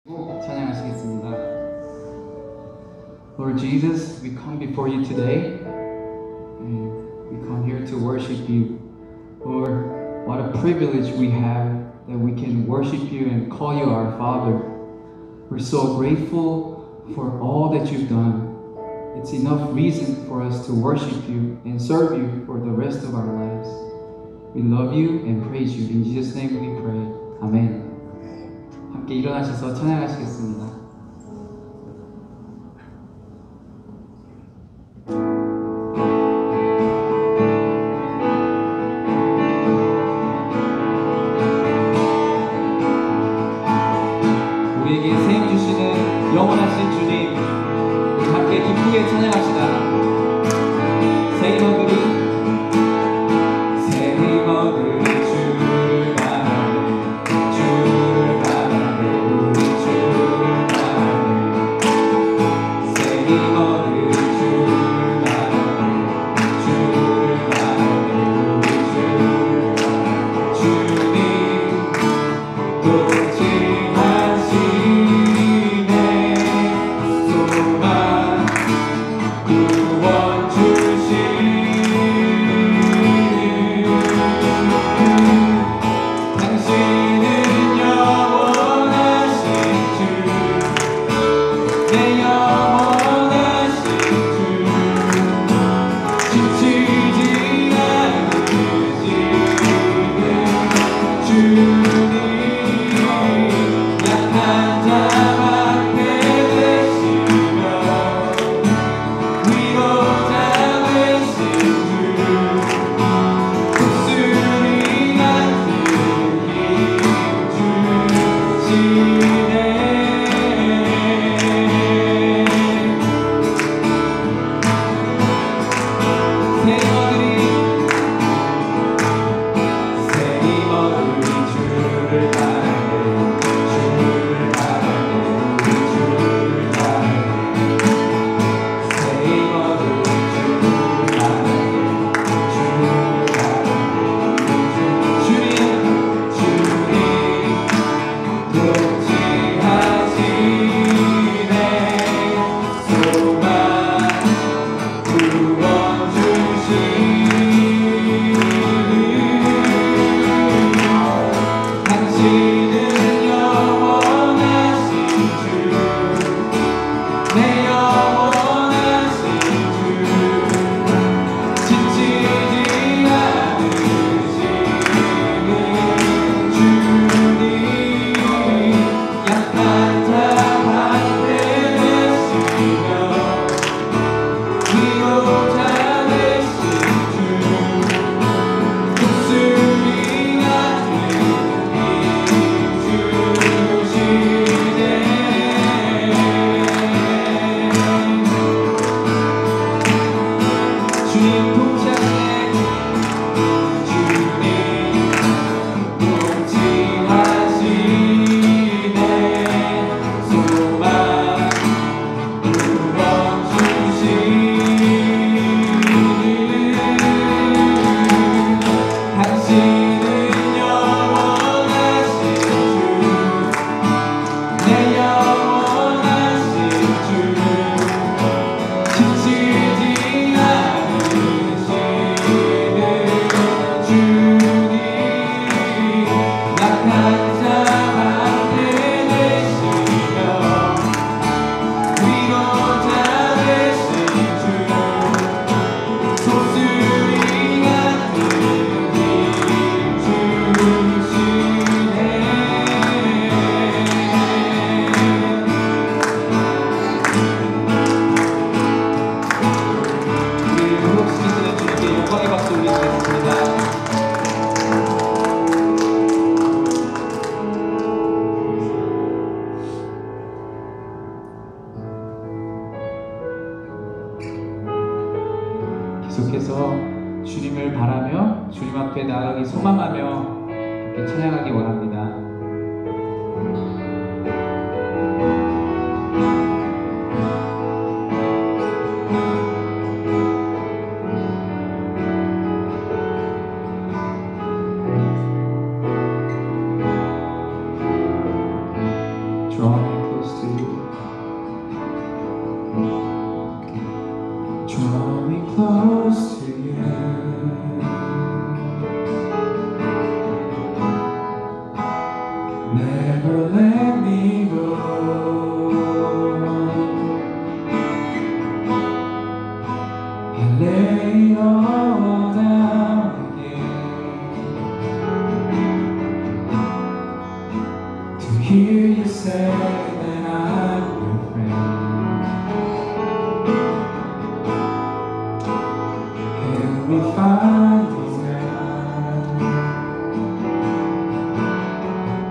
찬양하시겠습니다. Lord Jesus, we come before you today and we come here to worship you. Lord, what a privilege we have that we can worship you and call you our Father. We're so grateful for all that you've done. It's enough reason for us to worship you and serve you for the rest of our lives. We love you and praise you. In Jesus' name we pray. Amen. 함께 일어나셔서 찬양하시겠습니다. 우리에게 생 주시는 영원하신 주님, 우리 함께 기쁘게 찬양합시다. 새 힘얻으리 주를 바라네, 주를 바라네, 우리 주를 바라네. 새 힘얻으리 주를 바라네, 주를 바라네, 우리 주를 바라네. 주님 계속해서 주님을 바라며 주님 앞에 나아가기 소망하며 함께 찬양하기 원합니다. Draw me close to you. Draw me close to you. Never let me go. I lay it all down again to hear you say that I'm your friend. Help me find these ground.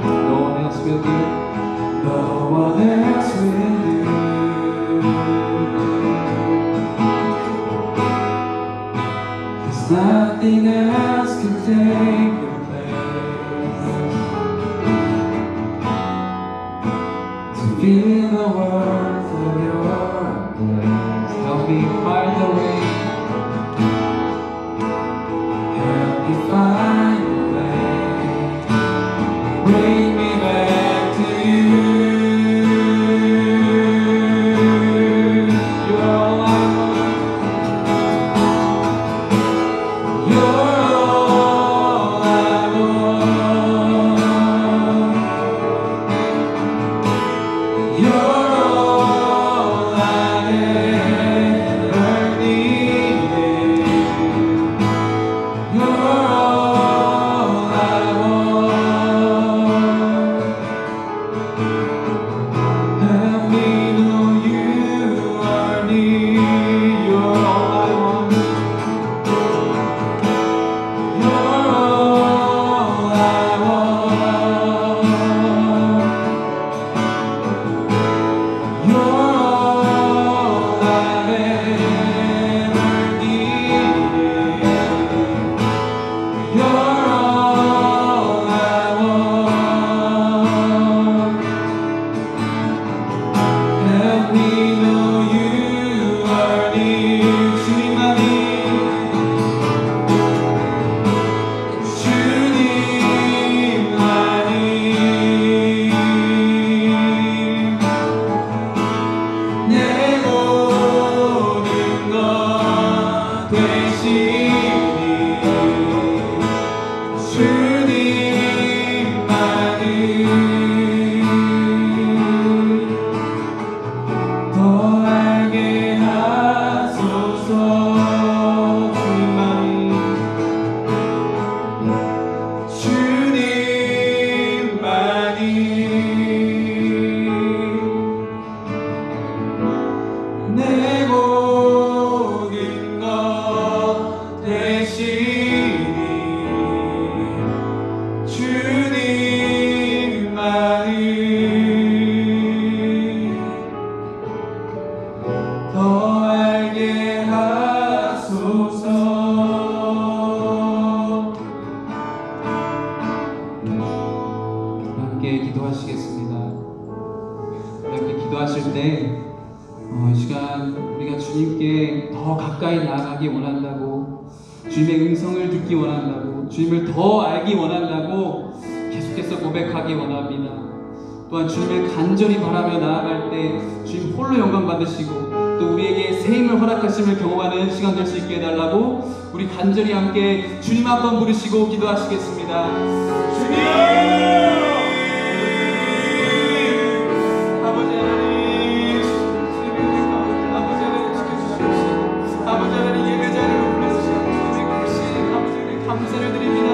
No one else will do. No one else will do. Nothing else can take your place. To feel the worth of your embrace. Help me find the way. Help me find the way. Bring me back to you. You're all I want. 함께 기도하시겠습니다. 이렇게 기도하실 때 이 시간 우리가 주님께 더 가까이 나아가기 원한다고, 주님의 음성을 듣기 원한다고, 주님을 더 알기 원한다고 계속해서 고백하기 원합니다. 또한 주님을 간절히 바라며 나아갈 때 주님 홀로 영광 받으시고 또 우리에게 새 힘을 허락하심을 경험하는 시간 될 수 있게 해달라고 우리 간절히 함께 주님 한번 부르시고 기도하시겠습니다. 주님! 감사를 드립니다.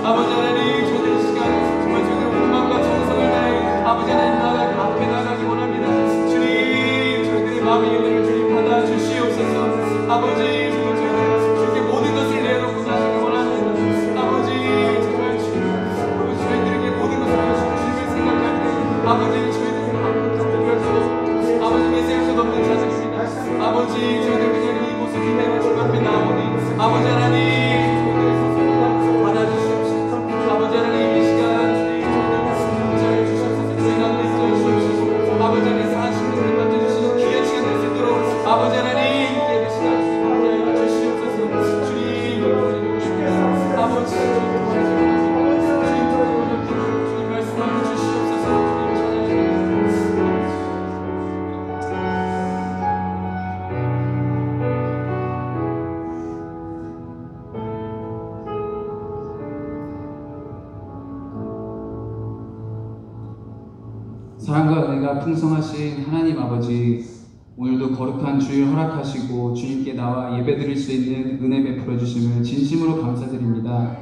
아버지 하나님, 저들 시간 정말 저희들 음악과 정성을 다해 아버지 하나님 앞에 나가기 원합니다. 주님, 저희들의 마음의 연애를 주님 받아 주시옵소서. 아버지, 정말 저희들 주님께 모든 것을 내놓고 나가기 원합니다. 아버지, 정말 저희들에게 모든 것을 내놓고 주님을 생각할 때 아버지, 저희들의 마음을 덮들면서 아버지 내세울 수 없는 자들입니다. 아버지, 저희들 그냥 이 모습 그대로 주님 앞에 나오니 아버지 하나님, 아버지 하나님, 이 시간 저희 주셔서 저희 가운데 있어주시옵소서. 아버지 하나님, 사랑하시는 분들 맡아주시는 귀한 시간 될 수 있도록 아버지 하나님 예배 시간 함께하여 주시옵소서. 주님 아버지 주님 말씀하여 주시옵소서. 주님 사랑과 은혜가 풍성하신 하나님 아버지, 오늘도 거룩한 주일 허락하시고 주님께 나와 예배드릴 수 있는 은혜 베풀어 주심을 진심으로 감사드립니다.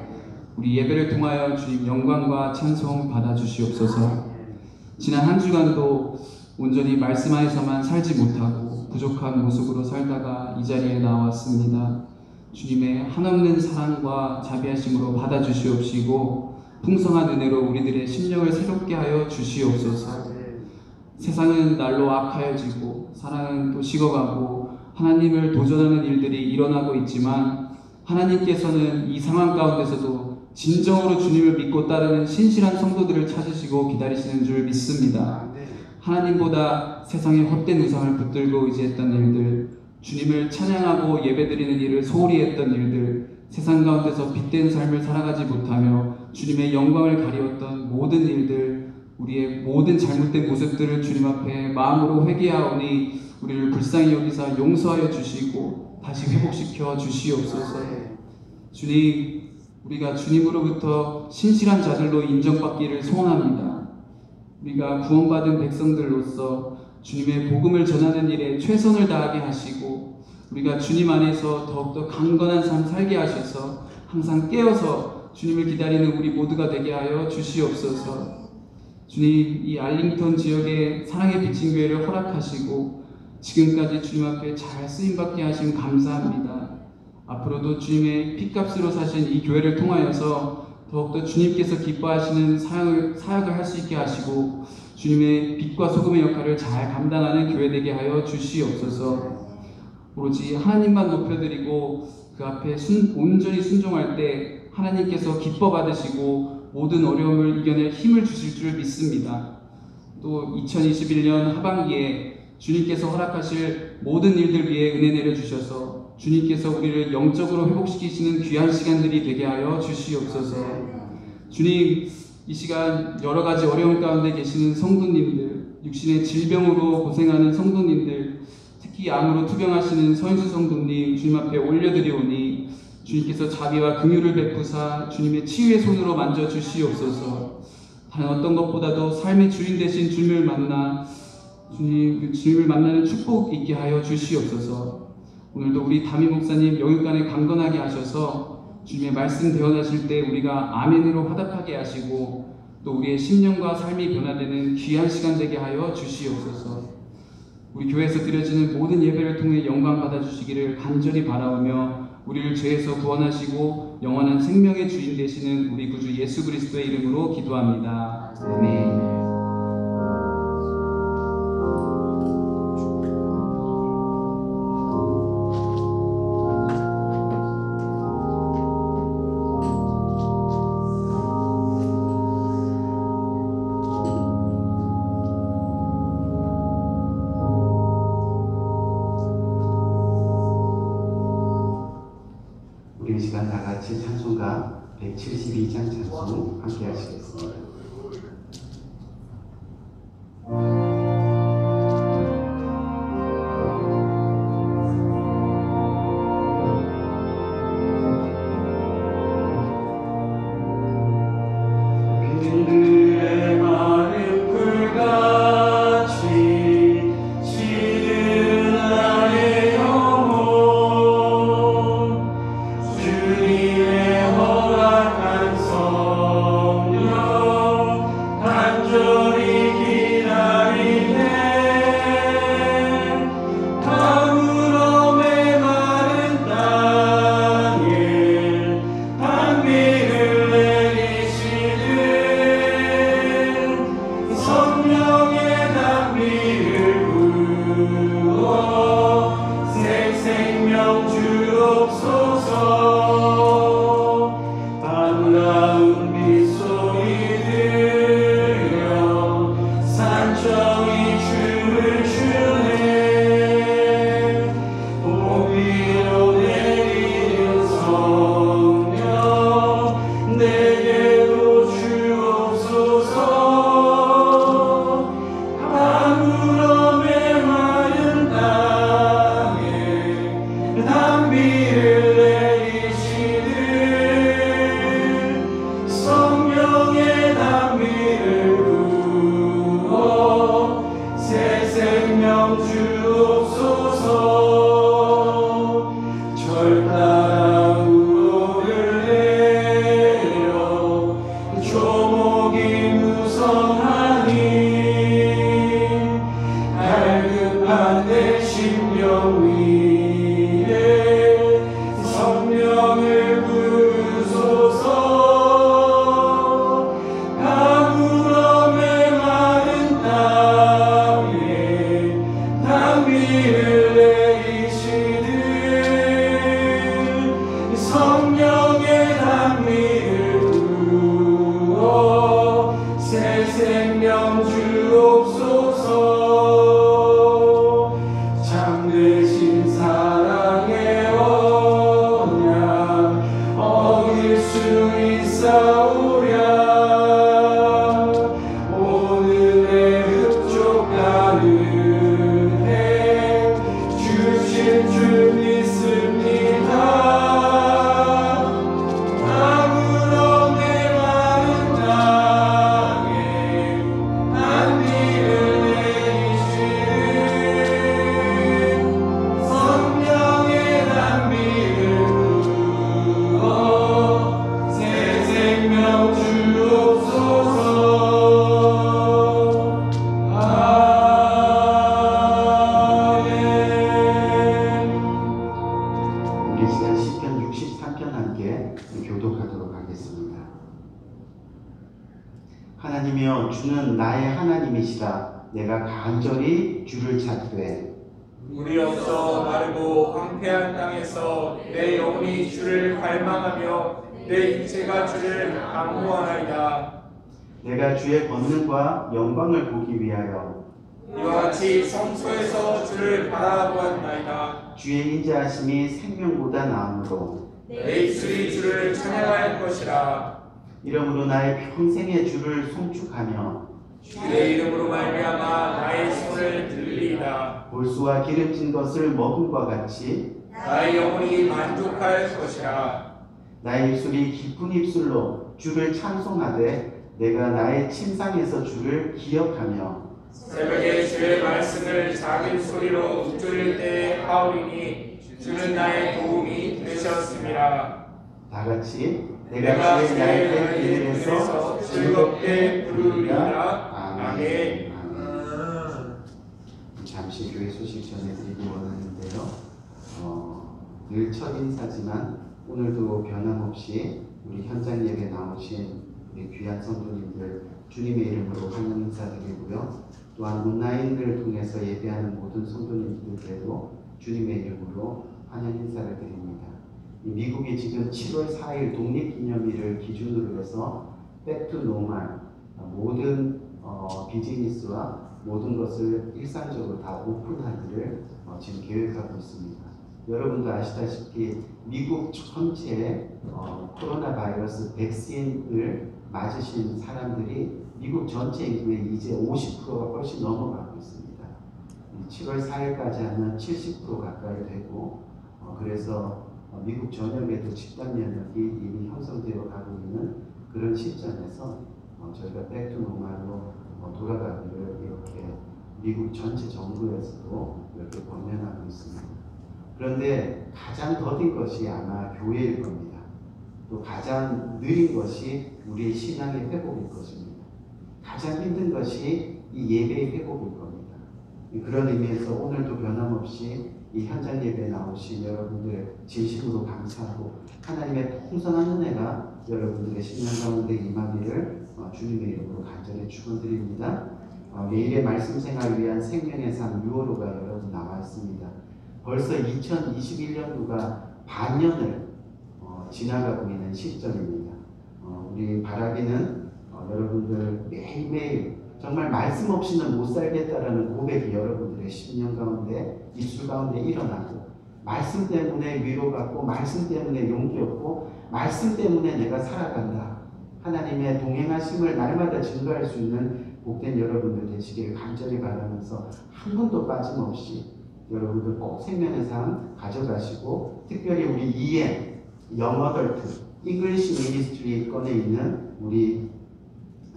우리 예배를 통하여 주님 영광과 찬송 받아 주시옵소서. 지난 한 주간도 온전히 말씀 안에서만 살지 못하고 부족한 모습으로 살다가 이 자리에 나왔습니다. 주님의 한없는 사랑과 자비하심으로 받아 주시옵시고 풍성한 은혜로 우리들의 심령을 새롭게 하여 주시옵소서. 세상은 날로 악하여지고 사랑은 또 식어가고 하나님을 도전하는 일들이 일어나고 있지만 하나님께서는 이 상황 가운데서도 진정으로 주님을 믿고 따르는 신실한 성도들을 찾으시고 기다리시는 줄 믿습니다. 하나님보다 세상의 헛된 우상을 붙들고 의지했던 일들, 주님을 찬양하고 예배드리는 일을 소홀히 했던 일들, 세상 가운데서 빛된 삶을 살아가지 못하며 주님의 영광을 가리웠던 모든 일들, 우리의 모든 잘못된 모습들을 주님 앞에 마음으로 회개하오니 우리를 불쌍히 여기사 용서하여 주시고 다시 회복시켜 주시옵소서. 주님, 우리가 주님으로부터 신실한 자들로 인정받기를 소원합니다. 우리가 구원받은 백성들로서 주님의 복음을 전하는 일에 최선을 다하게 하시고 우리가 주님 안에서 더욱더 강건한 삶 살게 하셔서 항상 깨어서 주님을 기다리는 우리 모두가 되게 하여 주시옵소서. 주님, 이 알링턴 지역에 사랑의 비친 교회를 허락하시고 지금까지 주님 앞에 잘 쓰임받게 하심 감사합니다. 앞으로도 주님의 핏값으로 사신 이 교회를 통하여서 더욱더 주님께서 기뻐하시는 사역을 할 수 있게 하시고 주님의 빛과 소금의 역할을 잘 감당하는 교회 되게 하여 주시옵소서. 오로지 하나님만 높여드리고 그 앞에 온전히 순종할 때 하나님께서 기뻐 받으시고 모든 어려움을 이겨낼 힘을 주실 줄 믿습니다. 또 2021년 하반기에 주님께서 허락하실 모든 일들 위해 은혜 내려주셔서 주님께서 우리를 영적으로 회복시키시는 귀한 시간들이 되게 하여 주시옵소서. 주님, 이 시간 여러 가지 어려움 가운데 계시는 성도님들, 육신의 질병으로 고생하는 성도님들, 특히 암으로 투병하시는 서인수 성도님 주님 앞에 올려드리오니 주님께서 자비와 긍휼을 베푸사 주님의 치유의 손으로 만져 주시옵소서. 다른 어떤 것보다도 삶의 주인 되신 주님을 만나 주님을 만나는 축복 있게 하여 주시옵소서. 오늘도 우리 담임 목사님 영육간에 강건하게 하셔서 주님의 말씀 대언하실 때 우리가 아멘으로 화답하게 하시고 또 우리의 심령과 삶이 변화되는 귀한 시간 되게 하여 주시옵소서. 우리 교회에서 드려지는 모든 예배를 통해 영광 받아주시기를 간절히 바라오며 우리를 죄에서 구원하시고 영원한 생명의 주인 되시는 우리 구주 예수 그리스도의 이름으로 기도합니다. 아멘. 우리 이 시간 다 같이 찬송가 172장 찬송 함께 하시겠습니다. 주님의 허락한 성령 나의 하나님이시라. 내가 간절히 주를 찾되 물이 없어 마르고 황폐한 땅에서 내 영혼이 주를 갈망하며 내 육체가 주를 강구하나이다. 내가 주의 권능과 영광을 보기 위하여 이와 같이 성소에서 주를 바라보았나이다. 주의 인자하심이 생명보다 나으므로 내 입술이 주를 찬양할 것이라. 이러므로 나의 평생의 주를 송축하며 주의 이름으로 말미암아 나의 손을 들리이다. 볼수와 기름진 것을 먹음과 같이 나의 영혼이 만족할 것이라. 나의 입술이 기쁜 입술로 주를 찬송하되 내가 나의 침상에서 주를 기억하며 새벽에 주의 말씀을 작은 소리로 읊조릴 때에 하오리니 주는 나의 도움이 되셨습니다. 다 같이 내가 주의 주의 날개 날개 그늘에서 그늘에서 즐겁게 부르리라. 아멘. 잠시 교회 소식 전해드리기 원하는데요. 늘 첫 인사지만 오늘도 변함없이 우리 현장 예배 나오신 우리 귀한 성도님들 주님의 이름으로 환영 인사드리고요. 또한 온라인을 통해서 예배하는 모든 성도님들께도 주님의 이름으로 환영 인사를 드립니다. 미국이 지금 7월 4일 독립기념일을 기준으로 해서 백투 노멀 모든 비즈니스와 모든 것을 일상적으로 다 오픈하기를 지금 계획하고 있습니다. 여러분도 아시다시피 미국 전체에 코로나 바이러스 백신을 맞으신 사람들이 미국 전체 인구의 이제 50%가 훨씬 넘어가고 있습니다. 7월 4일까지 하면 70% 가까이 되고 그래서 미국 전역에도 집단 면역이 이미 형성되어 가고 있는 그런 시점에서 저희가 백투 노멀로 돌아가기를 이렇게 미국 전체 정부에서도 이렇게 권면하고 있습니다. 그런데 가장 더딘 것이 아마 교회일 겁니다. 또 가장 느린 것이 우리의 신앙의 회복일 것입니다. 가장 힘든 것이 이 예배의 회복일 겁니다. 그런 의미에서 오늘도 변함없이 이 현장 예배에 나오신 여러분들 진심으로 감사하고 하나님의 풍성한 은혜가 여러분들의 신앙 가운데 임하기를 주님의 이름으로 간절히 축원드립니다. 매일의 말씀 생활을 위한 생명의 삶 6월호가 여러분 나와 있습니다. 벌써 2021년도가 반년을 지나가고 있는 시점입니다. 우리 바라기는 여러분들 매일매일 정말 말씀 없이는 못 살겠다라는 고백이 여러분들의 심령 가운데 입술 가운데 일어나고 말씀 때문에 위로받고 말씀 때문에 용기 얻고 말씀 때문에 내가 살아간다. 하나님의 동행하심을 날마다 증거할 수 있는 복된 여러분들 되시기를 간절히 바라면서 한 번도 빠짐없이 여러분들 꼭 생명의 삶 가져가시고 특별히 우리 EM 영어덜트 잉글리시 미니스트리 건에 있는 우리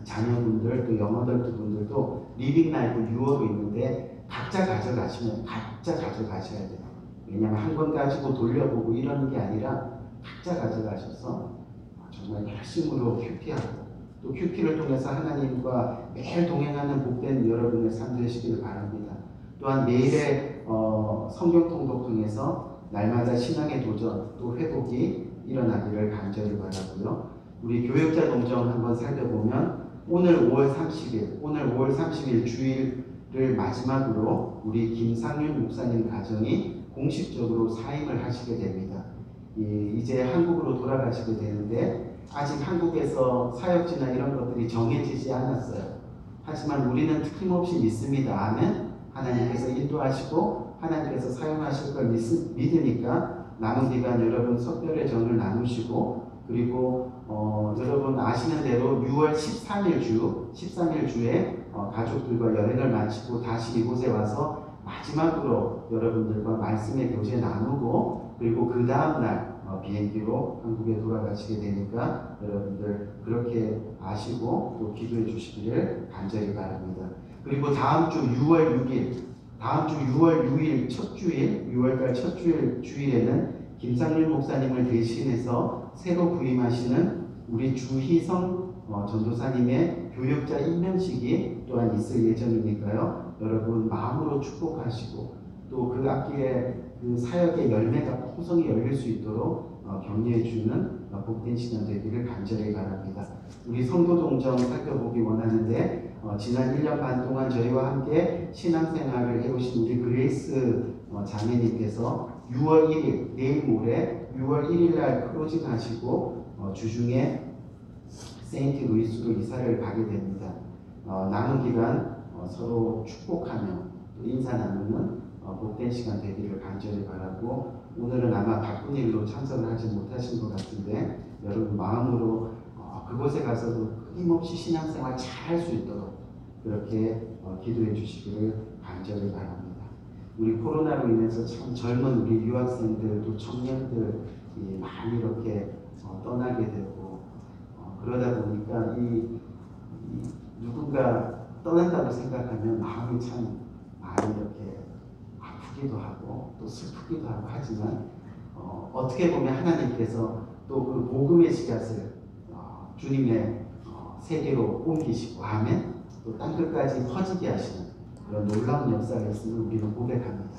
자녀분들 또 영어덜트 분들도 리빙 라이프 6월호 있는데 각자 가져가시면 각자 가져가셔야 돼요. 왜냐하면 한 번 가지고 돌려보고 이러는 게 아니라 각자 가져가셔서 정말 열심으로 큐티하고 또 큐티를 통해서 하나님과 매일 동행하는 복된 여러분의 삶 되시기를 바랍니다. 또한 매일의 성경 통독 통해서 날마다 신앙의 도전 또 회복이 일어나기를 간절히 바라고요. 우리 교역자 동정 한번 살펴보면 오늘 5월 30일 주일을 마지막으로 우리 김상윤 목사님 가정이 공식적으로 사임을 하시게 됩니다. 이제 한국으로 돌아가시게 되는데 아직 한국에서 사역지나 이런 것들이 정해지지 않았어요. 하지만 우리는 틀림없이 믿습니다. 아멘. 하나님께서 인도하시고 하나님께서 사용하실 걸 믿으니까 남은 기간 여러분 석별의 정을 나누시고 그리고 여러분 아시는 대로 6월 13일 주에 가족들과 여행을 마치고 다시 이곳에 와서 마지막으로 여러분들과 말씀의 교제 나누고 그리고 그 다음날 비행기로 한국에 돌아가시게 되니까 여러분들 그렇게 아시고 또 기도해 주시기를 간절히 바랍니다. 그리고 다음 주 6월 6일 첫 주일 6월달 첫 주일에는 김상률 목사님을 대신해서 새로 부임하시는 우리 주희성 전도사님의 교역자 임명식이 또한 있을 예정이니까요. 여러분 마음으로 축복하시고 또 그 앞길에 그 사역의 열매가 풍성히 열릴 수 있도록 격려해 주는 복된 시간 되기를 간절히 바랍니다. 우리 성도 동정 살펴보기 원하는데 지난 1년 반 동안 저희와 함께 신앙생활을 해오신 우리 그레이스 자매님께서 6월 1일, 내일 모레 6월 1일 날 클로징 하시고 주중에 세인트 루이스로 이사를 가게 됩니다. 남은 기간 서로 축복하며 또 인사 나누는 복된 시간 되기를 간절히 바라고, 오늘은 아마 바쁜 일로 참석을 하지 못하신 것 같은데 여러분 마음으로 그곳에 가서도 끊임없이 신앙생활 잘 할 수 있도록 그렇게 기도해 주시기를 간절히 바랍니다. 우리 코로나로 인해서 참 젊은 우리 유학생들 또 청년들이 많이 이렇게 떠나게 되고 그러다 보니까 이 누군가 떠난다고 생각하면 마음이 참 많이 이렇게 아프기도 하고 또 슬프기도 하고 하지만 어떻게 보면 하나님께서 또 그 복음의 씨앗을 주님의 세계로 옮기시고 아멘, 또 땅끝까지 퍼지게 하시는 그런 놀라운 역사가 있음을 우리는 고백합니다.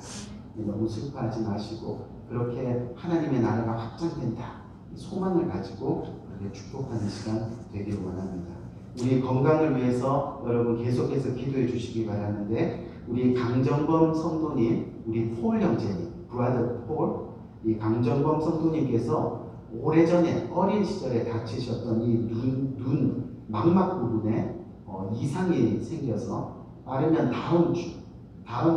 너무 슬퍼하지 마시고 그렇게 하나님의 나라가 확장된다 소망을 가지고 그렇게 축복하는 시간 되기를 원합니다. 우리 건강을 위해서 여러분 계속해서 기도해 주시기 바라는데, 우리 강정범 성도님, 우리 폴 형제님, 브라더 폴, 이 강정범 성도님께서 오래전에 어린 시절에 다치셨던 이 눈 망막 부분에 이상이 생겨서 빠르면 다음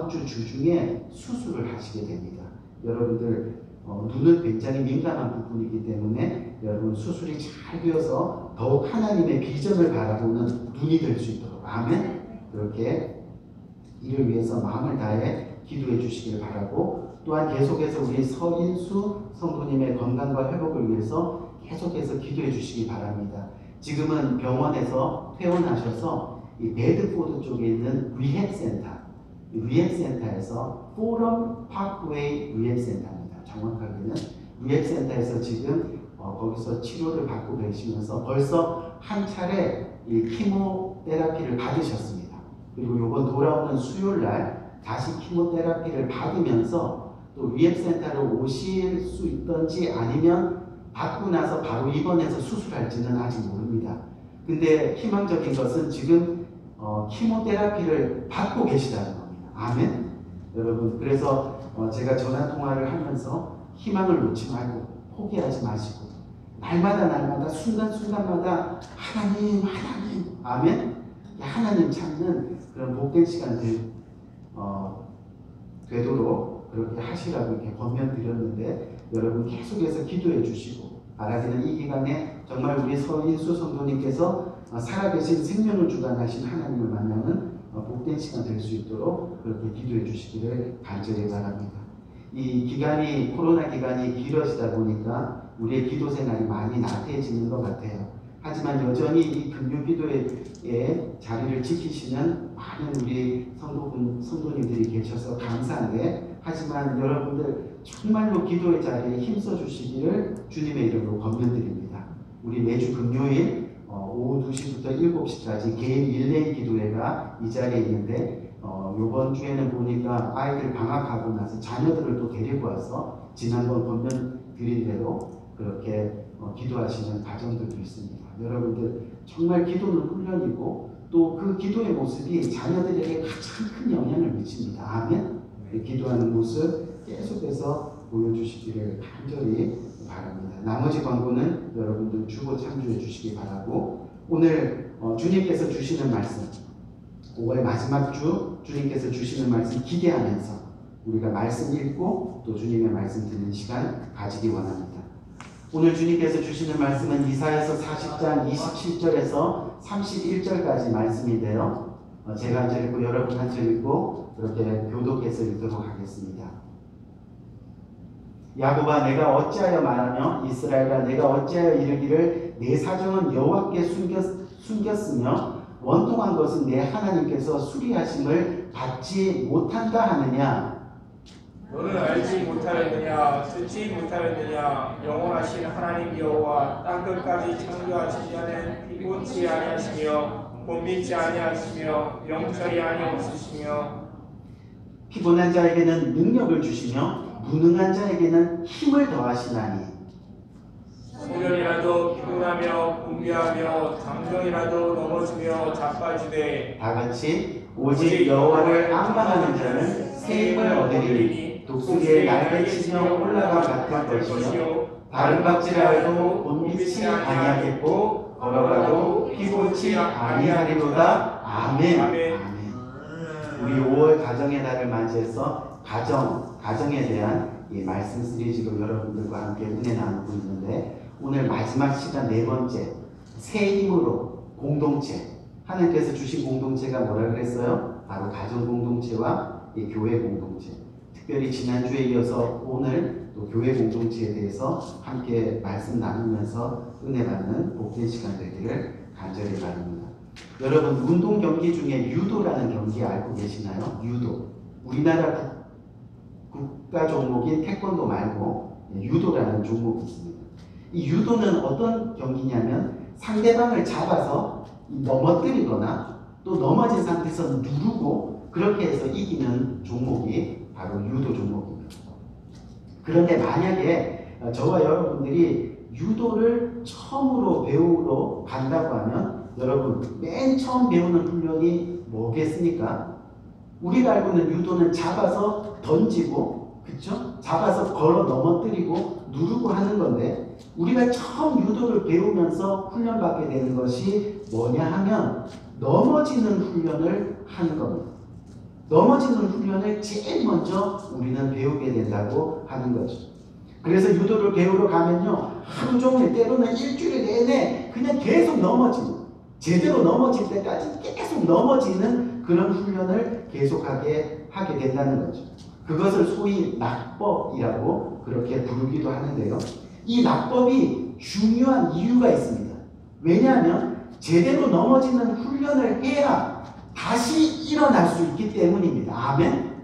주 주중에 수술을 하시게 됩니다. 여러분들 눈은 굉장히 민감한 부분이기 때문에 여러분 수술이 잘 되어서 더욱 하나님의 비전을 바라보는 눈이 될 수 있도록 아멘, 그렇게 이를 위해서 마음을 다해 기도해 주시기를 바라고, 또한 계속해서 우리 서인수 성도님의 건강과 회복을 위해서 계속해서 기도해 주시기 바랍니다. 지금은 병원에서 퇴원하셔서 이 베드포드 쪽에 있는 리헵센터에서 포럼 파크웨이 리헵센터입니다. 정확하게는 리헵센터에서 지금 거기서 치료를 받고 계시면서 벌써 한 차례 이 키모테라피를 받으셨습니다. 그리고 이번 돌아오는 수요일 날 다시 키모테라피를 받으면서 또 리헵센터로 오실 수 있던지 아니면 받고 나서 바로 입원해서 수술할지는 아직 모릅니다. 근데 희망적인 것은 지금 키모테라피를 받고 계시다는 겁니다. 아멘. 여러분, 그래서 제가 전화 통화를 하면서 희망을 놓지 말고 포기하지 마시고 날마다 순간순간마다 하나님 아멘, 하나님 찾는 그런 복된 시간 되도록 그렇게 하시라고 이렇게 권면 드렸는데, 여러분 계속해서 기도해 주시고 바라기는 이 기간에 정말 우리 서인수 성도님께서 살아계신 생명을 주관하신 하나님을 만나는 복된 시간 될 수 있도록 그렇게 기도해 주시기를 간절히 바랍니다. 이 기간이 코로나 기간이 길어지다 보니까 우리의 기도 생활이 많이 나태해지는 것 같아요. 하지만 여전히 이 금요 기도의 자리를 지키시는 많은 우리 성도님들이 계셔서 감사한데, 하지만 여러분들 정말로 기도의 자리에 힘써 주시기를 주님의 이름으로 권면드립니다. 우리 매주 금요일 오후 2시부터 7시까지 개인 릴레이 기도회가 이 자리에 있는데, 이번 주에는 보니까 아이들 방학하고 나서 자녀들을 또 데리고 와서 지난번 권면 드린 대로 그렇게 기도하시는 가정들도 있습니다. 여러분들 정말 기도는 훈련이고 또 그 기도의 모습이 자녀들에게 가장 큰 영향을 미칩니다. 아멘. 기도하는 모습 계속해서 보여주시기를 간절히 바랍니다. 나머지 광고는 여러분들 주고 참조해 주시기 바라고, 오늘 주님께서 주시는 말씀, 5월 마지막 주 주님께서 주시는 말씀 기대하면서 우리가 말씀 읽고 또 주님의 말씀 듣는 시간 가지기 원합니다. 오늘 주님께서 주시는 말씀은 이사야서 40장 27절에서 31절까지 말씀인데요. 제가 한 절 읽고 여러분 한 절 읽고 그렇게 교독해서 읽도록 하겠습니다. 야곱아, 내가 어찌하여 말하며 이스라엘아, 내가 어찌하여 이르기를 내 사정은 여호와께 숨겼으며 원통한 것은 내 하나님께서 수리하심을 받지 못한다 하느냐. 너는 알지 못하였느냐, 듣지 못하였느냐. 영원하신 하나님 여호와 땅끝까지 창조하신 자는 피곤치 아니하시며 곤비치 아니하시며 영철이 아니없으시며 피곤한 자에게는 능력을 주시며 무능한 자에게는 힘을 더하시나니. 소년이라도 피곤하며 분비하며 장정이라도 넘어지며 자빠지되 다 같이 오직 여호와를 앙망하는 자는 새 힘을 얻으리니 독수리의 날개치며 올라가 같을 것이며 다른 박질하여도 본빛이 아니하겠고 걸어가도 피곤치 아니하리로다. 아멘. 아멘. 우리 5월 가정의 달을 맞이해서 가정에 대한 이 말씀 시리즈로 여러분들과 함께 은혜 나누고 있는데, 오늘 마지막 시간 4번째, 새 힘으로 공동체. 하나님께서 주신 공동체가 뭐라 그랬어요? 바로 가정 공동체와 이 교회 공동체. 특별히 지난주에 이어서 오늘 또 교회 공동체에 대해서 함께 말씀 나누면서 은혜 받는 복된 시간 되기를 간절히 바랍니다. 여러분, 운동 경기 중에 유도라는 경기 알고 계시나요? 유도. 우리나라 국가 종목인 태권도 말고 유도라는 종목이 있습니다. 이 유도는 어떤 경기냐면 상대방을 잡아서 넘어뜨리거나 또 넘어진 상태에서 누르고 그렇게 해서 이기는 종목이 바로 유도 종목입니다. 그런데 만약에 저와 여러분들이 유도를 처음으로 배우러 간다고 하면 여러분 맨 처음 배우는 훈련이 뭐겠습니까? 우리가 알고 있는 유도는 잡아서 던지고, 그쵸? 잡아서 걸어 넘어뜨리고 누르고 하는 건데, 우리가 처음 유도를 배우면서 훈련받게 되는 것이 뭐냐 하면 넘어지는 훈련을 하는 겁니다. 넘어지는 훈련을 제일 먼저 우리는 배우게 된다고 하는 거죠. 그래서 유도를 배우러 가면요, 하루 종일 때로는 일주일 내내 그냥 계속 넘어지는, 제대로 넘어질 때까지 계속 넘어지는 그런 훈련을 계속하게 하게 된다는 거죠. 그것을 소위 낙법이라고 그렇게 부르기도 하는데요. 이 낙법이 중요한 이유가 있습니다. 왜냐하면 제대로 넘어지는 훈련을 해야 다시 일어날 수 있기 때문입니다. 아멘.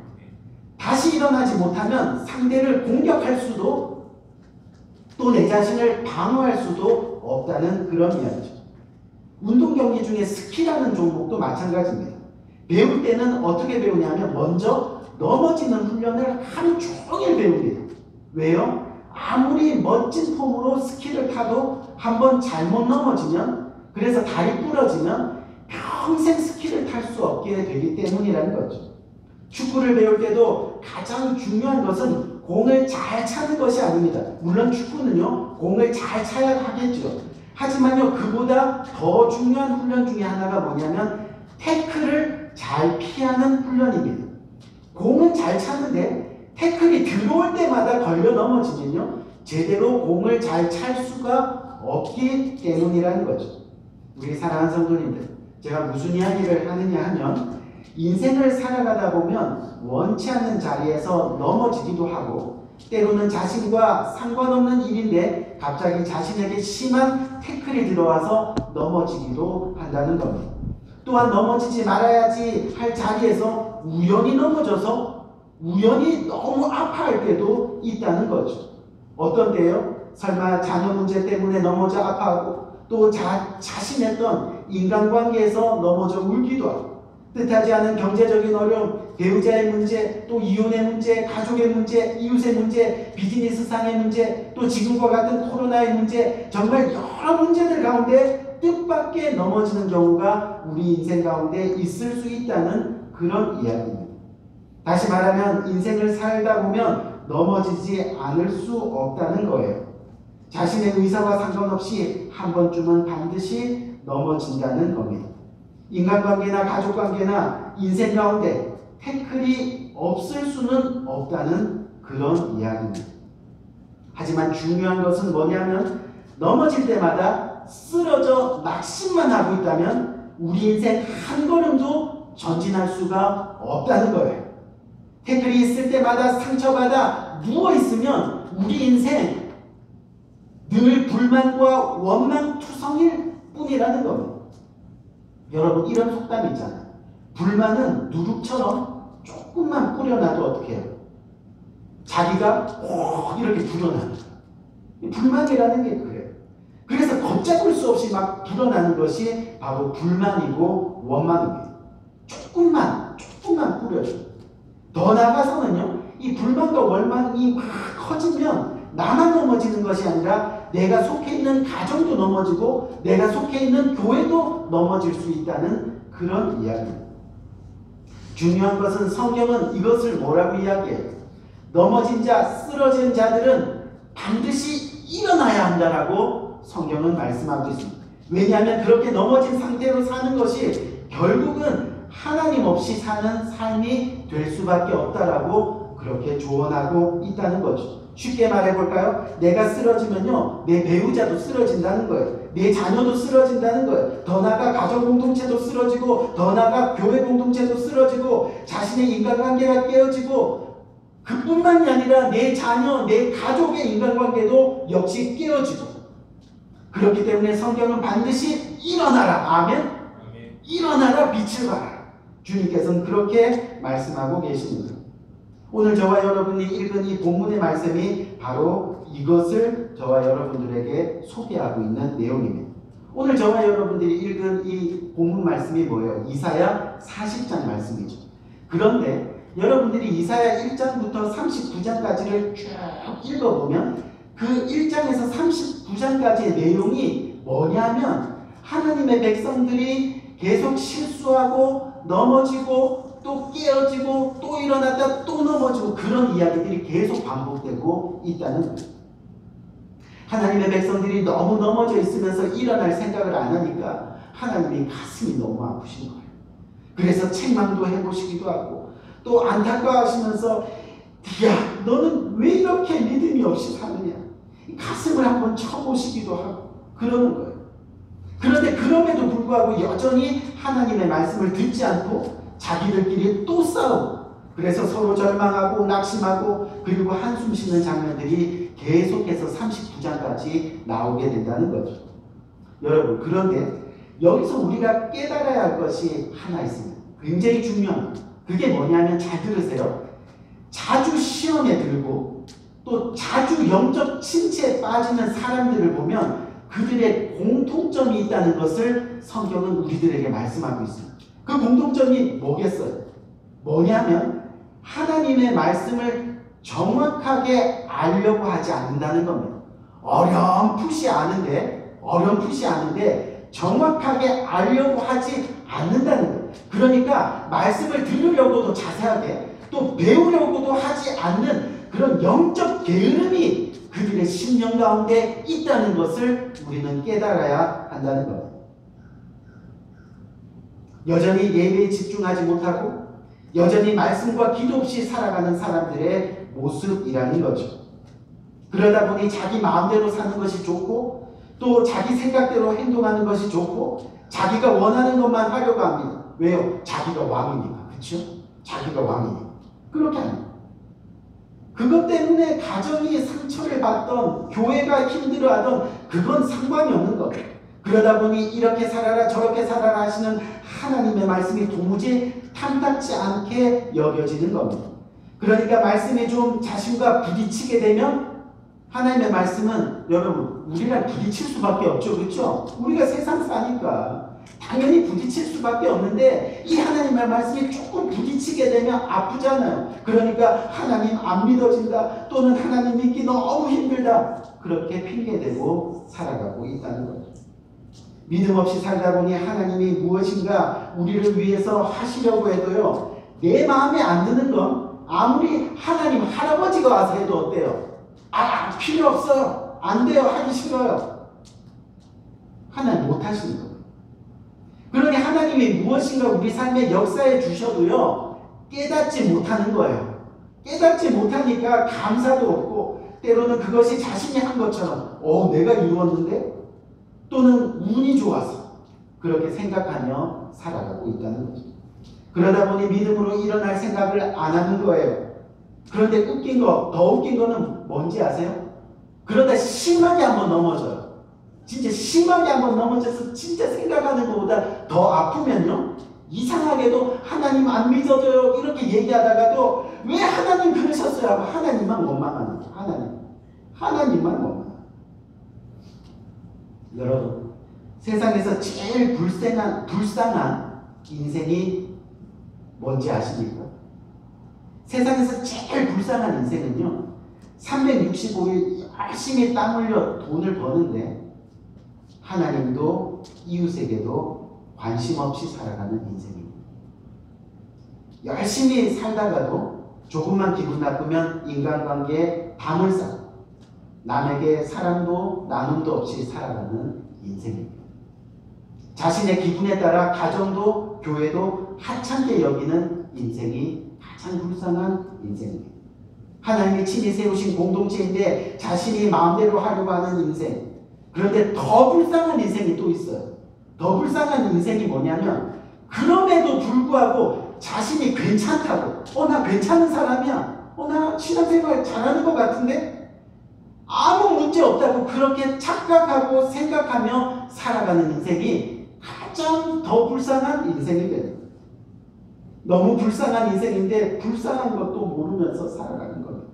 다시 일어나지 못하면 상대를 공격할 수도 또 내 자신을 방어할 수도 없다는 그런 이야기죠. 운동 경기 중에 스키라는 종목도 마찬가지입니다. 배울 때는 어떻게 배우냐면 먼저 넘어지는 훈련을 하루 종일 배웁니다. 왜요? 아무리 멋진 폼으로 스키를 타도 한번 잘못 넘어지면, 그래서 다리 부러지면 평생 스키를 탈 수 없게 되기 때문이라는 거죠. 축구를 배울 때도 가장 중요한 것은 공을 잘 차는 것이 아닙니다. 물론 축구는요, 공을 잘 차야 하겠죠. 하지만요, 그보다 더 중요한 훈련 중에 하나가 뭐냐면 태클을 잘 피하는 훈련입니다. 공은 잘 차는데 태클이 들어올 때마다 걸려 넘어지면요, 제대로 공을 잘 찰 수가 없기 때문이라는 거죠. 우리 사랑하는 성도님들, 제가 무슨 이야기를 하느냐 하면, 인생을 살아가다 보면 원치 않는 자리에서 넘어지기도 하고, 때로는 자신과 상관없는 일인데 갑자기 자신에게 심한 태클이 들어와서 넘어지기도 한다는 겁니다. 또한 넘어지지 말아야지 할 자리에서 우연히 넘어져서 우연히 너무 아파할 때도 있다는 거죠. 어떤 때요? 설마 자녀 문제 때문에 넘어져 아파하고, 또 자신했던 인간관계에서 넘어져 울기도 하고, 뜻하지 않은 경제적인 어려움, 배우자의 문제, 또 이혼의 문제, 가족의 문제, 이웃의 문제, 비즈니스상의 문제, 또 지금과 같은 코로나의 문제, 정말 여러 문제들 가운데 뜻밖의 넘어지는 경우가 우리 인생 가운데 있을 수 있다는 그런 이야기입니다. 다시 말하면 인생을 살다 보면 넘어지지 않을 수 없다는 거예요. 자신의 의사와 상관없이 한 번쯤은 반드시 넘어진다는 겁니다. 인간관계나 가족관계나 인생 가운데 태클이 없을 수는 없다는 그런 이야기입니다. 하지만 중요한 것은 뭐냐면, 넘어질 때마다 쓰러져 낙심만 하고 있다면 우리 인생 한 걸음도 전진할 수가 없다는 거예요. 태클이 있을 때마다 상처받아 누워있으면 우리 인생 늘 불만과 원망투성일 뿐이라는 겁니다. 여러분, 이런 속담이 있잖아요. 불만은 누룩처럼 조금만 뿌려놔도 어떻게 해요? 자기가 이렇게 불어납니다. 불만이라는 게 그래요. 그래서 걷잡을 수 없이 막 불어나는 것이 바로 불만이고 원망입니다. 조금만 뿌려줘요. 더 나아가서는요, 이 불만과 원망이 막 커지면 나만 넘어지는 것이 아니라 내가 속해 있는 가정도 넘어지고 내가 속해 있는 교회도 넘어질 수 있다는 그런 이야기입니다. 중요한 것은 성경은 이것을 뭐라고 이야기해요? 넘어진 자, 쓰러진 자들은 반드시 일어나야 한다라고 성경은 말씀하고 있습니다. 왜냐하면 그렇게 넘어진 상태로 사는 것이 결국은 하나님 없이 사는 삶이 될 수밖에 없다라고 그렇게 조언하고 있다는 거죠. 쉽게 말해볼까요? 내가 쓰러지면요, 내 배우자도 쓰러진다는 거예요. 내 자녀도 쓰러진다는 거예요. 더 나아가 가정 공동체도 쓰러지고, 더 나아가 교회 공동체도 쓰러지고, 자신의 인간관계가 깨어지고, 그뿐만이 아니라 내 자녀, 내 가족의 인간관계도 역시 깨어지고. 그렇기 때문에 성경은 반드시 일어나라. 아멘? 일어나라, 빛을 발하라. 주님께서는 그렇게 말씀하고 계십니다. 오늘 저와 여러분이 읽은 이 본문의 말씀이 바로 이것을 저와 여러분들에게 소개하고 있는 내용입니다. 오늘 저와 여러분들이 읽은 이 본문 말씀이 뭐예요? 이사야 40장 말씀이죠. 그런데 여러분들이 이사야 1장부터 39장까지를 쭉 읽어보면 그 1장에서 39장까지의 내용이 뭐냐면 하나님의 백성들이 계속 실수하고 넘어지고 또 깨어지고 또 일어났다 또 넘어지고 그런 이야기들이 계속 반복되고 있다는 거예요. 하나님의 백성들이 너무 넘어져 있으면서 일어날 생각을 안 하니까 하나님이 가슴이 너무 아프신 거예요. 그래서 책망도 해보시기도 하고 또 안타까워하시면서 야, 너는 왜 이렇게 믿음이 없이 사느냐, 가슴을 한번 쳐보시기도 하고 그러는 거예요. 그런데 그럼에도 불구하고 여전히 하나님의 말씀을 듣지 않고 자기들끼리 또 싸우고, 그래서 서로 절망하고 낙심하고 그리고 한숨 쉬는 장면들이 계속해서 39장까지 나오게 된다는 거죠. 여러분, 그런데 여기서 우리가 깨달아야 할 것이 하나 있습니다. 굉장히 중요한 것. 그게 뭐냐면, 잘 들으세요. 자주 시험에 들고 또 자주 영적 침체에 빠지는 사람들을 보면 그들의 공통점이 있다는 것을 성경은 우리들에게 말씀하고 있습니다. 그 공통점이 뭐겠어요? 뭐냐면 하나님의 말씀을 정확하게 알려고 하지 않는다는 겁니다. 어렴풋이 아는데 정확하게 알려고 하지 않는다는 거예요. 그러니까 말씀을 들으려고도 자세하게 또 배우려고도 하지 않는 그런 영적 게으름이 그들의 심령 가운데 있다는 것을 우리는 깨달아야 한다는 겁니다. 여전히 예배에 집중하지 못하고 여전히 말씀과 기도 없이 살아가는 사람들의 모습이라는 거죠. 그러다 보니 자기 마음대로 사는 것이 좋고 또 자기 생각대로 행동하는 것이 좋고 자기가 원하는 것만 하려고 합니다. 왜요? 자기가 왕이니까. 그렇죠? 자기가 왕이니까. 그렇게 합니다. 그것 때문에 가정이 상처를 받던 교회가 힘들어하던 그건 상관이 없는 거예요. 그러다 보니 이렇게 살아라 저렇게 살아라 하시는 하나님의 말씀이 도무지 탐탁지 않게 여겨지는 겁니다. 그러니까 말씀에 좀 자신과 부딪히게 되면 하나님의 말씀은 여러분 우리랑 부딪힐 수밖에 없죠. 그렇죠? 우리가 세상 사니까 당연히 부딪힐 수밖에 없는데 이 하나님의 말씀이 조금 부딪히게 되면 아프잖아요. 그러니까 하나님 안 믿어진다 또는 하나님 믿기 너무 힘들다 그렇게 핑계대고 살아가고 있다는 거죠. 믿음 없이 살다 보니 하나님이 무엇인가 우리를 위해서 하시려고 해도요 내 마음에 안 드는 건 아무리 하나님 할아버지가 와서 해도 어때요? 필요 없어요. 안 돼요. 하기 싫어요. 하나님 못 하시는 거예요. 그러니 하나님이 무엇인가 우리 삶에 역사해 주셔도요 깨닫지 못하는 거예요. 깨닫지 못하니까 감사도 없고 때로는 그것이 자신이 한 것처럼 내가 이루었는데 또는 운이 좋아서 그렇게 생각하며 살아가고 있다는 거죠. 그러다 보니 믿음으로 일어날 생각을 안 하는 거예요. 그런데 더 웃긴 거는 뭔지 아세요? 그러다 심하게 한번 넘어져요. 진짜 심하게 한번 넘어져서 진짜 생각하는 것보다 더 아프면요 이상하게도 하나님 안 믿어줘요 이렇게 얘기하다가도 왜 하나님 그러셨어요 하고 하나님만 원망하는 거예요. 하나님만 원망하는 거예요. 여러분 세상에서 제일 불쌍한 인생이 뭔지 아십니까? 세상에서 제일 불쌍한 인생은요 365일 열심히 땀 흘려 돈을 버는데 하나님도 이웃에게도 관심 없이 살아가는 인생입니다. 열심히 살다가도 조금만 기분 나쁘면 인간관계에 담을 쌓고 남에게 사랑도 나눔도 없이 살아가는 인생입니다. 자신의 기분에 따라 가정도 교회도 하찮게 여기는 인생이 가장 불쌍한 인생입니다. 하나님이 친히 세우신 공동체인데 자신이 마음대로 하려고 하는 인생. 그런데 더 불쌍한 인생이 또 있어요. 더 불쌍한 인생이 뭐냐면 그럼에도 불구하고 자신이 괜찮다고 나 괜찮은 사람이야. 나 신앙생활 잘하는 것 같은데 아무 문제 없다고 그렇게 착각하고 생각하며 살아가는 인생이 가장 더 불쌍한 인생이 됩니다. 너무 불쌍한 인생인데 불쌍한 것도 모르면서 살아가는 겁니다.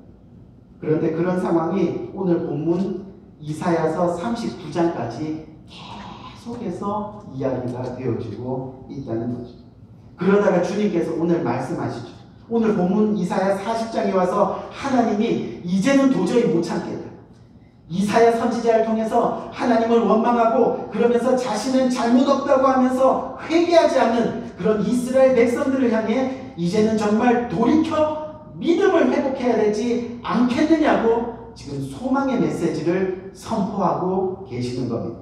그런데 그런 상황이 오늘 본문 이사야서 39장까지 계속해서 이야기가 되어지고 있다는 거죠. 그러다가 주님께서 오늘 말씀하시죠. 오늘 본문 이사야 40장에 와서 하나님이 이제는 도저히 못 참겠다. 이사야 선지자를 통해서 하나님을 원망하고 그러면서 자신은 잘못 없다고 하면서 회개하지 않는 그런 이스라엘 백성들을 향해 이제는 정말 돌이켜 믿음을 회복해야 되지 않겠느냐고 지금 소망의 메시지를 선포하고 계시는 겁니다.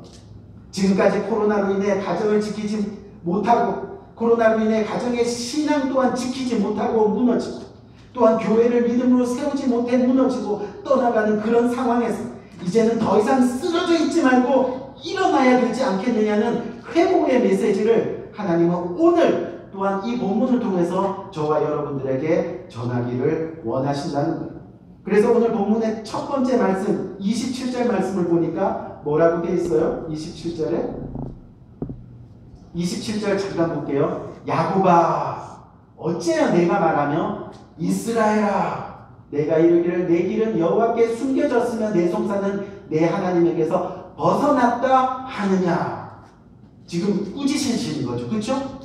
지금까지 코로나로 인해 가정을 지키지 못하고 코로나로 인해 가정의 신앙 또한 지키지 못하고 무너지고 또한 교회를 믿음으로 세우지 못해 무너지고 떠나가는 그런 상황에서 이제는 더 이상 쓰러져 있지 말고 일어나야 되지 않겠느냐는 회복의 메시지를 하나님은 오늘 또한 이 본문을 통해서 저와 여러분들에게 전하기를 원하신다는 거예요. 그래서 오늘 본문의 첫 번째 말씀 27절 말씀을 보니까 뭐라고 되어 있어요? 27절 잠깐 볼게요. 야곱아 어째야 내가 말하며 이스라엘아 내가 이르기를 내 길은 여호와께 숨겨졌으며 내 송사는 내 하나님에게서 벗어났다 하느냐. 지금 꾸짖으시는 거죠. 그렇죠?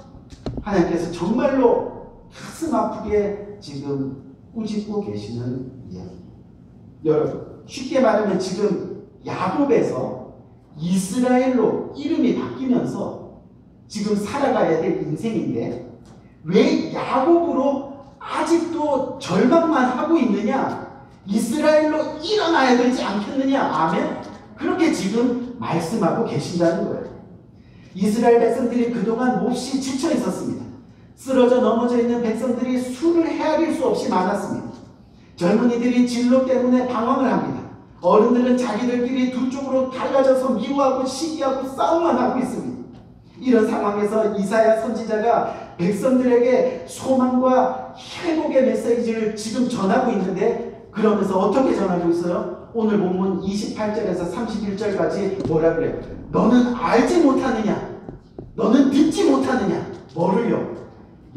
하나님께서 정말로 가슴 아프게 지금 꾸짖고 계시는 이야기. 여러분 쉽게 말하면 지금 야곱에서 이스라엘로 이름이 바뀌면서 지금 살아가야 될 인생인데 왜 야곱으로 아직도 절망만 하고 있느냐? 이스라엘로 일어나야 되지 않겠느냐? 아멘? 그렇게 지금 말씀하고 계신다는 거예요. 이스라엘 백성들이 그동안 몹시 지쳐 있었습니다. 쓰러져 넘어져 있는 백성들이 수를 헤아릴 수 없이 많았습니다. 젊은이들이 진로 때문에 방황을 합니다. 어른들은 자기들끼리 두 쪽으로 갈라져서 미워하고 시기하고 싸움만 하고 있습니다. 이런 상황에서 이사야 선지자가 백성들에게 소망과 회복의 메시지를 지금 전하고 있는데 그러면서 어떻게 전하고 있어요? 오늘 본문 28절에서 31절까지 뭐라 그래요? 너는 알지 못하느냐? 너는 듣지 못하느냐? 뭐를요?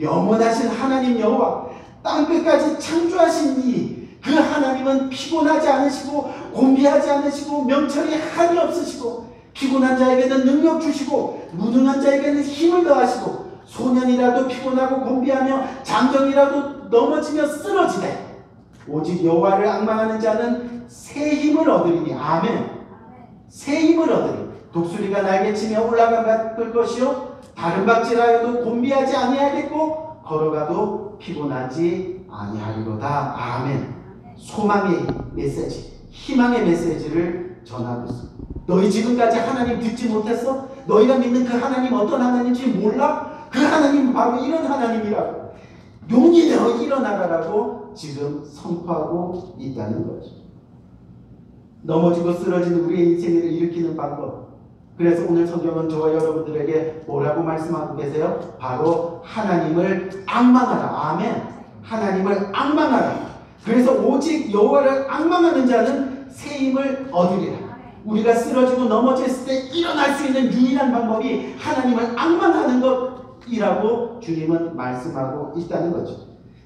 영원하신 하나님 여호와 땅끝까지 창조하신 이 그 하나님은 피곤하지 않으시고 곤비하지 않으시고 명철이 한이 없으시고 피곤한 자에게는 능력 주시고 무능한 자에게는 힘을 더하시고 소년이라도 피곤하고 곤비하며 장정이라도 넘어지며 쓰러지되 오직 여호와를 앙망하는 자는 새 힘을 얻으리니. 아멘. 새 힘을 얻으리. 독수리가 날개치며 올라갈 것이요 다른 박질하여도 곤비하지 아니하겠고 걸어가도 피곤하지 아니하리로다. 아멘. 소망의 메시지, 희망의 메시지를 전하고 있습니다. 너희 지금까지 하나님 듣지 못했어? 너희가 믿는 그 하나님 어떤 하나님인지 몰라? 그 하나님 바로 이런 하나님이라고. 용기 내어 일어나라라고 지금 선포하고 있다는 거죠. 넘어지고 쓰러진 우리의 인생을 일으키는 방법. 그래서 오늘 성경은 저와 여러분들에게 뭐라고 말씀하고 계세요? 바로 하나님을 앙망하라. 아멘. 하나님을 앙망하라. 그래서 오직 여호와를 앙망하는 자는 새 힘을 얻으리라. 우리가 쓰러지고 넘어졌을 때 일어날 수 있는 유일한 방법이 하나님을 앙망하는 것이라고 주님은 말씀하고 있다는 거죠.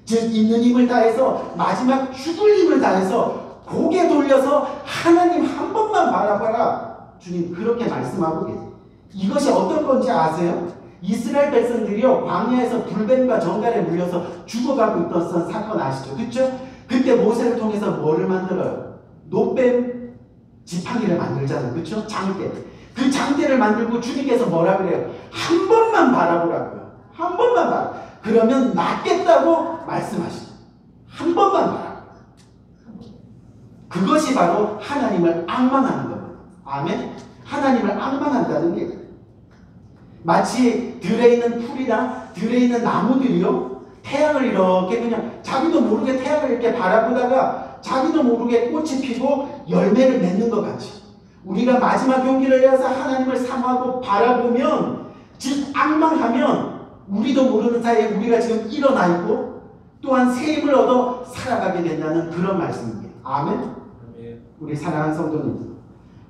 즉 있는 힘을 다해서 마지막 죽을 힘을 다해서 고개 돌려서 하나님 한 번만 바라봐라. 주님 그렇게 말씀하고 계세요. 이것이 어떤 건지 아세요? 이스라엘 백성들이요 광야에서 불뱀과 정갈에 물려서 죽어가고 있던 사건 아시죠? 그렇죠? 그때 모세를 통해서 뭐를 만들어요? 노뱀 지팡이를 만들잖아요. 그렇죠? 장대. 그 장대를 만들고 주님께서 뭐라 그래요? 한 번만 바라보라고요. 한 번만 바라. 그러면 낫겠다고 말씀하시죠. 한 번만 바라. 그것이 바로 하나님을 앙망하는 겁니다. 아멘? 하나님을 앙망한다는 게 마치 들에 있는 풀이나 들에 있는 나무들이요, 태양을 이렇게 그냥 자기도 모르게 태양을 이렇게 바라보다가 자기도 모르게 꽃이 피고 열매를 맺는 것 같이, 우리가 마지막 용기를 내어서 하나님을 사모하고 바라보면, 즉 앙망하면 우리도 모르는 사이에 우리가 지금 일어나 있고 또한 새 힘을 얻어 살아가게 된다는 그런 말씀입니다. 아멘? 우리 사랑하는 성도님들,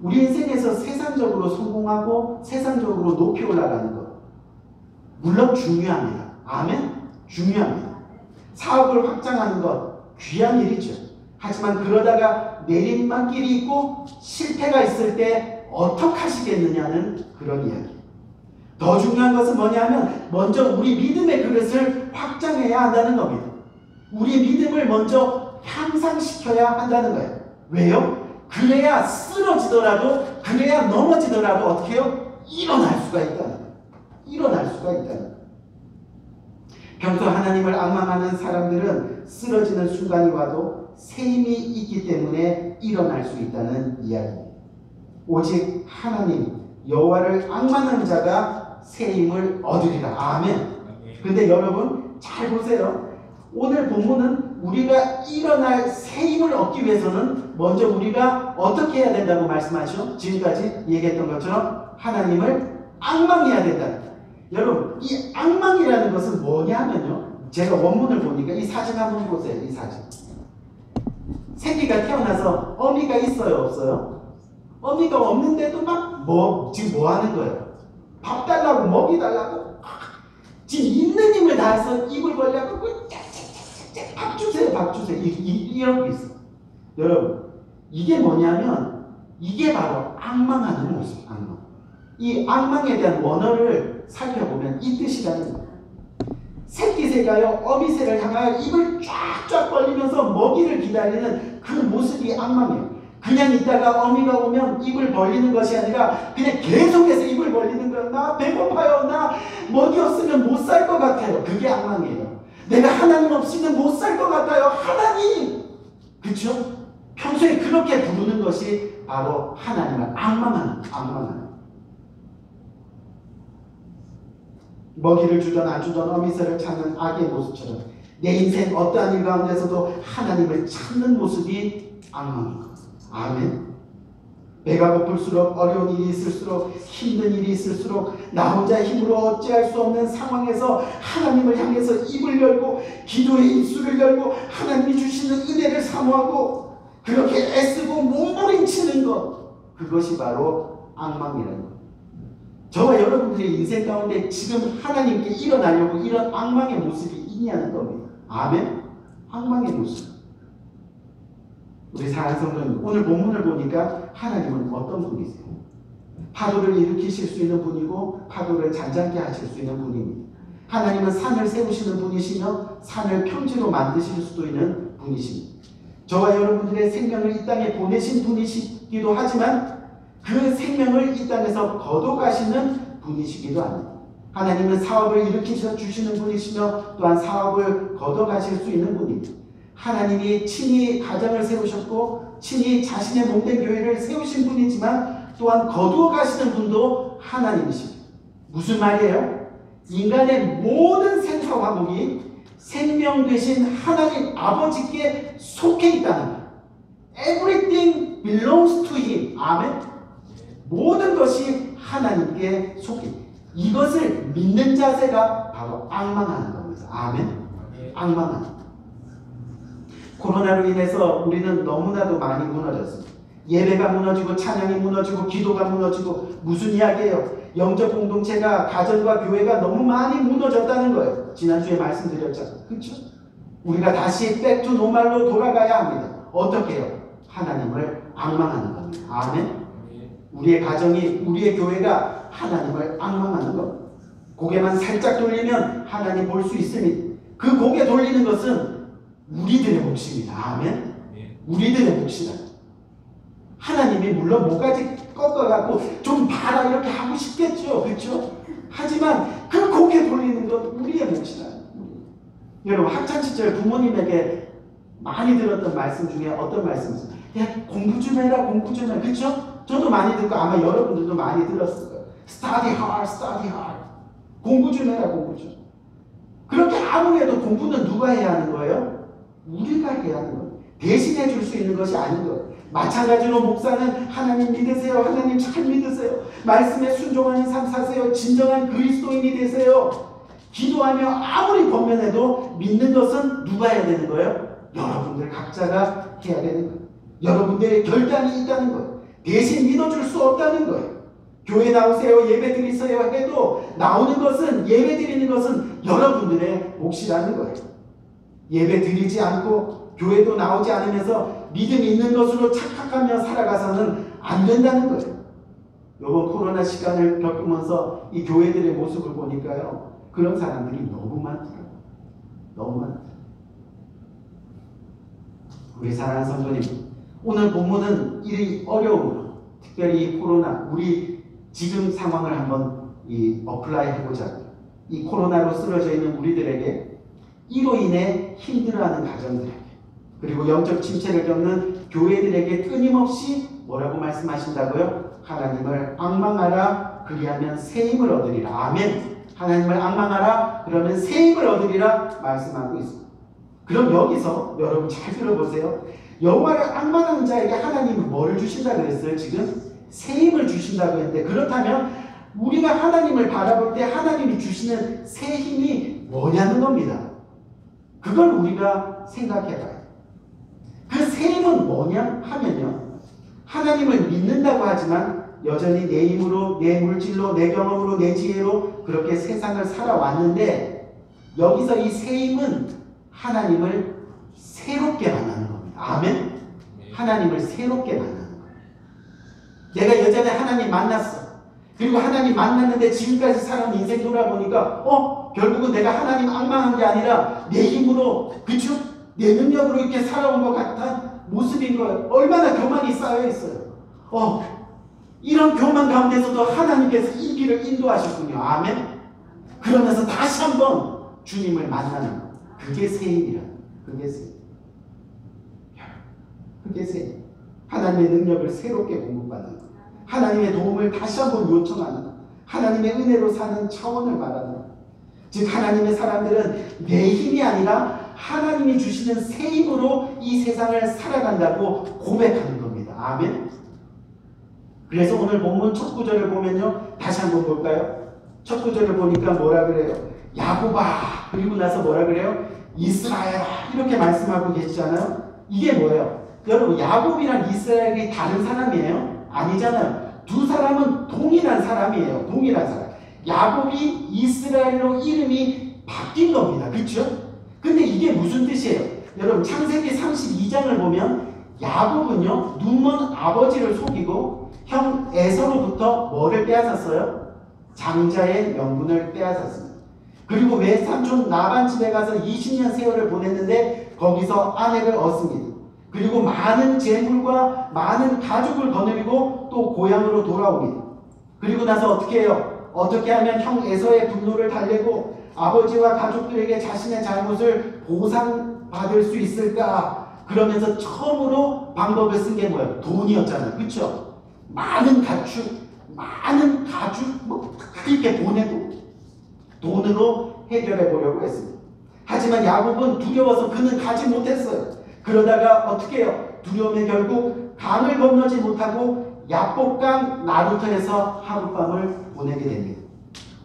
우리 인생에서 세상적으로 성공하고 세상적으로 높이 올라가는 것 물론 중요합니다. 아멘? 중요합니다. 사업을 확장하는 것 귀한 일이죠. 하지만 그러다가 내리막길이 있고 실패가 있을 때 어떻게 하시겠느냐는 그런 이야기. 더 중요한 것은 뭐냐면 먼저 우리 믿음의 그릇을 확장해야 한다는 겁니다. 우리 믿음을 먼저 향상시켜야 한다는 거예요. 왜요? 그래야 쓰러지더라도, 그래야 넘어지더라도 어떻게 해요? 일어날 수가 있다는 거예요. 일어날 수가 있다는 거예요. 평소 하나님을 앙망하는 사람들은 쓰러지는 순간이 와도 새 힘이 있기 때문에 일어날 수 있다는 이야기입니다. 오직 하나님 여호와를 앙망하는 자가 새 힘을 얻으리라. 아멘. 근데 여러분 잘 보세요. 오늘 본문은 우리가 일어날 새 힘을 얻기 위해서는 먼저 우리가 어떻게 해야 된다고 말씀하시죠? 지금까지 얘기했던 것처럼 하나님을 앙망해야 된다. 여러분 이 앙망이라는 것은 뭐냐면요, 제가 원문을 보니까 이 사진 한번 보세요. 이 사진. 새끼가 태어나서 어미가 있어요, 없어요? 어미가 없는데도 막 지금 뭐 하는 거예요? 밥 달라고, 먹이 달라고, 지금 있는 힘을 다해서 입을 벌려고 밥 주세요, 밥 주세요. 이런 게 있어. 여러분 이게 뭐냐면 이게 바로 앙망하는 모습. 앙망. 이 앙망에 대한 원어를 살펴보면 이 뜻이라는 거예요. 새끼새가요 어미새를 향하여 입을 쫙쫙 벌리면서 먹이를 기다리는 그 모습이 앙망이에요. 그냥 있다가 어미가 오면 입을 벌리는 것이 아니라 그냥 계속해서 입을 벌리는 거예요. 나 배고파요. 나 먹이 없으면 못 살 것 같아요. 그게 앙망이에요. 내가 하나님 없이는 못 살 것 같아요. 하나님! 그렇죠? 평소에 그렇게 부르는 것이 바로 하나님을 앙망하는 먹이를 주던 안 주던 어미새를 찾는 아기의 모습처럼 내 인생 어떠한 일 가운데서도 하나님을 찾는 모습이 앙망입니다. 아멘. 배가 고플수록, 어려운 일이 있을수록, 힘든 일이 있을수록 나 혼자 힘으로 어찌할 수 없는 상황에서 하나님을 향해서 입을 열고 기도의 입술을 열고 하나님이 주시는 은혜를 사모하고 그렇게 애쓰고 몸부림치는 것, 그것이 바로 앙망이라는 것. 저와 여러분들의 인생 가운데 지금 하나님께 일어나려고 이런 앙망의 모습이 있냐는 겁니다. 아멘. 앙망의 모습. 우리 사랑하는 성도님, 오늘 본문을 보니까 하나님은 어떤 분이세요? 파도를 일으키실 수 있는 분이고 파도를 잔잔케 하실 수 있는 분입니다. 하나님은 산을 세우시는 분이시며 산을 평지로 만드실 수도 있는 분이십니다. 저와 여러분들의 생명을 이 땅에 보내신 분이시기도 하지만 그 생명을 이 땅에서 거둬가시는 분이시기도 합니다. 하나님은 사업을 일으키셔 주시는 분이시며 또한 사업을 거둬가실 수 있는 분입니다. 하나님이 친히 가정을 세우셨고 친히 자신의 몸된 교회를 세우신 분이지만 또한 거두어 가시는 분도 하나님이십니다. 무슨 말이에요? 인간의 모든 생사화복이 생명 되신 하나님 아버지께 속해 있다는 거예요. Everything belongs to Him. 아멘. 모든 것이 하나님께 속해 있다. 이것을 믿는 자세가 바로 앙망하는 겁니다. 아멘. 앙망하는 것. 코로나로 인해서 우리는 너무나도 많이 무너졌습니다. 예배가 무너지고 찬양이 무너지고 기도가 무너지고 무슨 이야기예요? 영적 공동체가 가정과 교회가 너무 많이 무너졌다는 거예요. 지난주에 말씀드렸잖아요. 그렇죠? 우리가 다시 back to normal로 돌아가야 합니다. 어떻게 해요? 하나님을 앙망하는 겁니다. 아멘. 우리의 가정이, 우리의 교회가 하나님을 앙망하는 겁니다. 고개만 살짝 돌리면 하나님 볼 수 있습니다. 그 고개 돌리는 것은 우리들의 몫입니다. 아멘. 우리들의 몫이다. 하나님이 물론 모가지 꺾어갖고 좀 봐라 이렇게 하고 싶겠죠. 그렇죠? 하지만 그 고개 돌리는 건 우리의 몫이다. 여러분 학창시절 부모님에게 많이 들었던 말씀 중에 어떤 말씀이세요? 야, 공부 좀 해라, 공부 좀 해라. 그렇죠? 저도 많이 듣고 아마 여러분들도 많이 들었을 거예요. Study hard, study hard. 공부 좀 해라, 공부 좀. 그렇게 아무래도 공부는 누가 해야 하는 거예요? 우리가 해야 하는 거예요. 대신해 줄 수 있는 것이 아닌 거예요. 마찬가지로 목사는 하나님 믿으세요. 하나님 잘 믿으세요. 말씀에 순종하는 삶 사세요. 진정한 그리스도인이 되세요. 기도하며 아무리 권면해도 믿는 것은 누가 해야 되는 거예요? 여러분들 각자가 해야 되는 거예요. 여러분들의 결단이 있다는 거예요. 대신 믿어줄 수 없다는 거예요. 교회 나오세요, 예배 드리세요 해도 나오는 것은, 예배 드리는 것은 여러분들의 몫이라는 거예요. 예배 드리지 않고 교회도 나오지 않으면서 믿음 있는 것으로 착각하며 살아가서는 안 된다는 거예요. 이번 코로나 시간을 겪으면서 이 교회들의 모습을 보니까요, 그런 사람들이 너무 많더라고요. 너무 많더라고요. 우리 사랑하는 성도님, 오늘 본문은 이 어려움으로, 특별히 이 코로나, 우리 지금 상황을 한번 어플라이 해보자. 이 코로나로 쓰러져 있는 우리들에게, 이로 인해 힘들어하는 가정들에게, 그리고 영적 침체를 겪는 교회들에게 끊임없이 뭐라고 말씀하신다고요? 하나님을 앙망하라, 그리하면 새 힘을 얻으리라. 아멘. 하나님을 앙망하라, 그러면 새 힘을 얻으리라 말씀하고 있습니다. 그럼 여기서 여러분 잘 들어보세요. 여호와를 앙망하는 자에게 하나님은 뭐를 주신다 그랬어요? 지금 새 힘을 주신다고 했는데, 그렇다면 우리가 하나님을 바라볼 때 하나님이 주시는 새 힘이 뭐냐는 겁니다. 그걸 우리가 생각해 봐요. 그 새 힘은 뭐냐 하면요, 하나님을 믿는다고 하지만 여전히 내 힘으로, 내 물질로, 내 경험으로, 내 지혜로 그렇게 세상을 살아왔는데, 여기서 이 새 힘은 하나님을 새롭게 만나는 겁니다. 아멘? 하나님을 새롭게 만나는 거예요. 내가 예전에 하나님 만났어. 그리고 하나님 만났는데 지금까지 살아온 인생 돌아보니까 결국은 내가 하나님 앙망한 게 아니라 내 힘으로, 그쵸? 내 능력으로 이렇게 살아온 것 같은 모습인 거예요. 얼마나 교만이 쌓여 있어요. 이런 교만 가운데서도 하나님께서 이 길을 인도하셨군요. 아멘? 그러면서 다시 한번 주님을 만나는 거. 그게 새 힘이라. 그게 새 힘. 그게 새 힘. 하나님의 능력을 새롭게 공급받는 것. 하나님의 도움을 다시 한번 요청하는 것. 하나님의 은혜로 사는 차원을 말하는 것. 즉 하나님의 사람들은 내 힘이 아니라 하나님이 주시는 새 힘으로 이 세상을 살아간다고 고백하는 겁니다. 아멘. 그래서 오늘 본문 첫 구절을 보면요, 다시 한번 볼까요? 첫 구절을 보니까 뭐라 그래요? 야곱아, 그리고 나서 뭐라 그래요? 이스라엘아, 이렇게 말씀하고 계시잖아요. 이게 뭐예요? 여러분, 야곱이랑 이스라엘이 다른 사람이에요? 아니잖아요. 두 사람은 동일한 사람이에요. 동일한 사람. 야곱이 이스라엘로 이름이 바뀐 겁니다. 그렇죠? 근데 이게 무슨 뜻이에요? 여러분, 창세기 32장을 보면 야곱은요, 눈먼 아버지를 속이고 형 에서로부터 뭐를 빼앗았어요? 장자의 명분을 빼앗았습니다. 그리고 외삼촌 라반 집에 가서 20년 세월을 보냈는데 거기서 아내를 얻습니다. 그리고 많은 재물과 많은 가죽을 거느리고 또 고향으로 돌아옵니다. 그리고 나서 어떻게 해요? 어떻게 하면 형 에서의 분노를 달래고 아버지와 가족들에게 자신의 잘못을 보상받을 수 있을까? 그러면서 처음으로 방법을 쓴 게 뭐예요? 돈이었잖아요. 그렇죠? 많은 가축, 그렇게 보내고 돈으로 해결해 보려고 했습니다. 하지만 야곱은 두려워서 그는 가지 못했어요. 그러다가 어떻게 해요? 두려움에 결국 강을 건너지 못하고 야복강 나루터에서 하룻밤을 보내게 됩니다.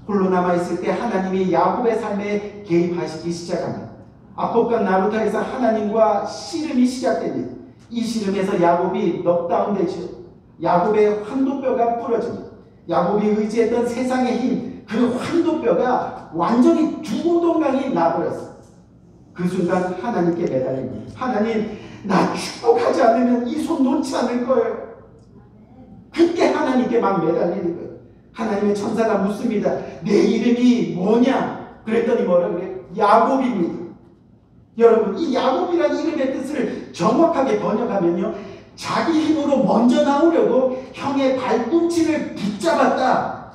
홀로 남아있을 때 하나님이 야곱의 삶에 개입하시기 시작합니다. 야복강 나루터에서 하나님과 씨름이 시작됩니다. 이 씨름에서 야곱이 넉다운되죠. 야곱의 환도뼈가 부러집니다. 야곱이 의지했던 세상의 힘, 그 환도뼈가 완전히 두동강이 나버렸어요. 그 순간 하나님께 매달립니다. 하나님, 나 축복하지 않으면 이 손 놓지 않을 거예요. 그때 하나님께 막 매달리는 거예요. 하나님의 천사가 묻습니다. 내 이름이 뭐냐? 그랬더니 뭐라 그래요? 야곱입니다. 여러분, 이 야곱이라는 이름의 뜻을 정확하게 번역하면요, 자기 힘으로 먼저 나오려고 형의 발꿈치를 붙잡았다.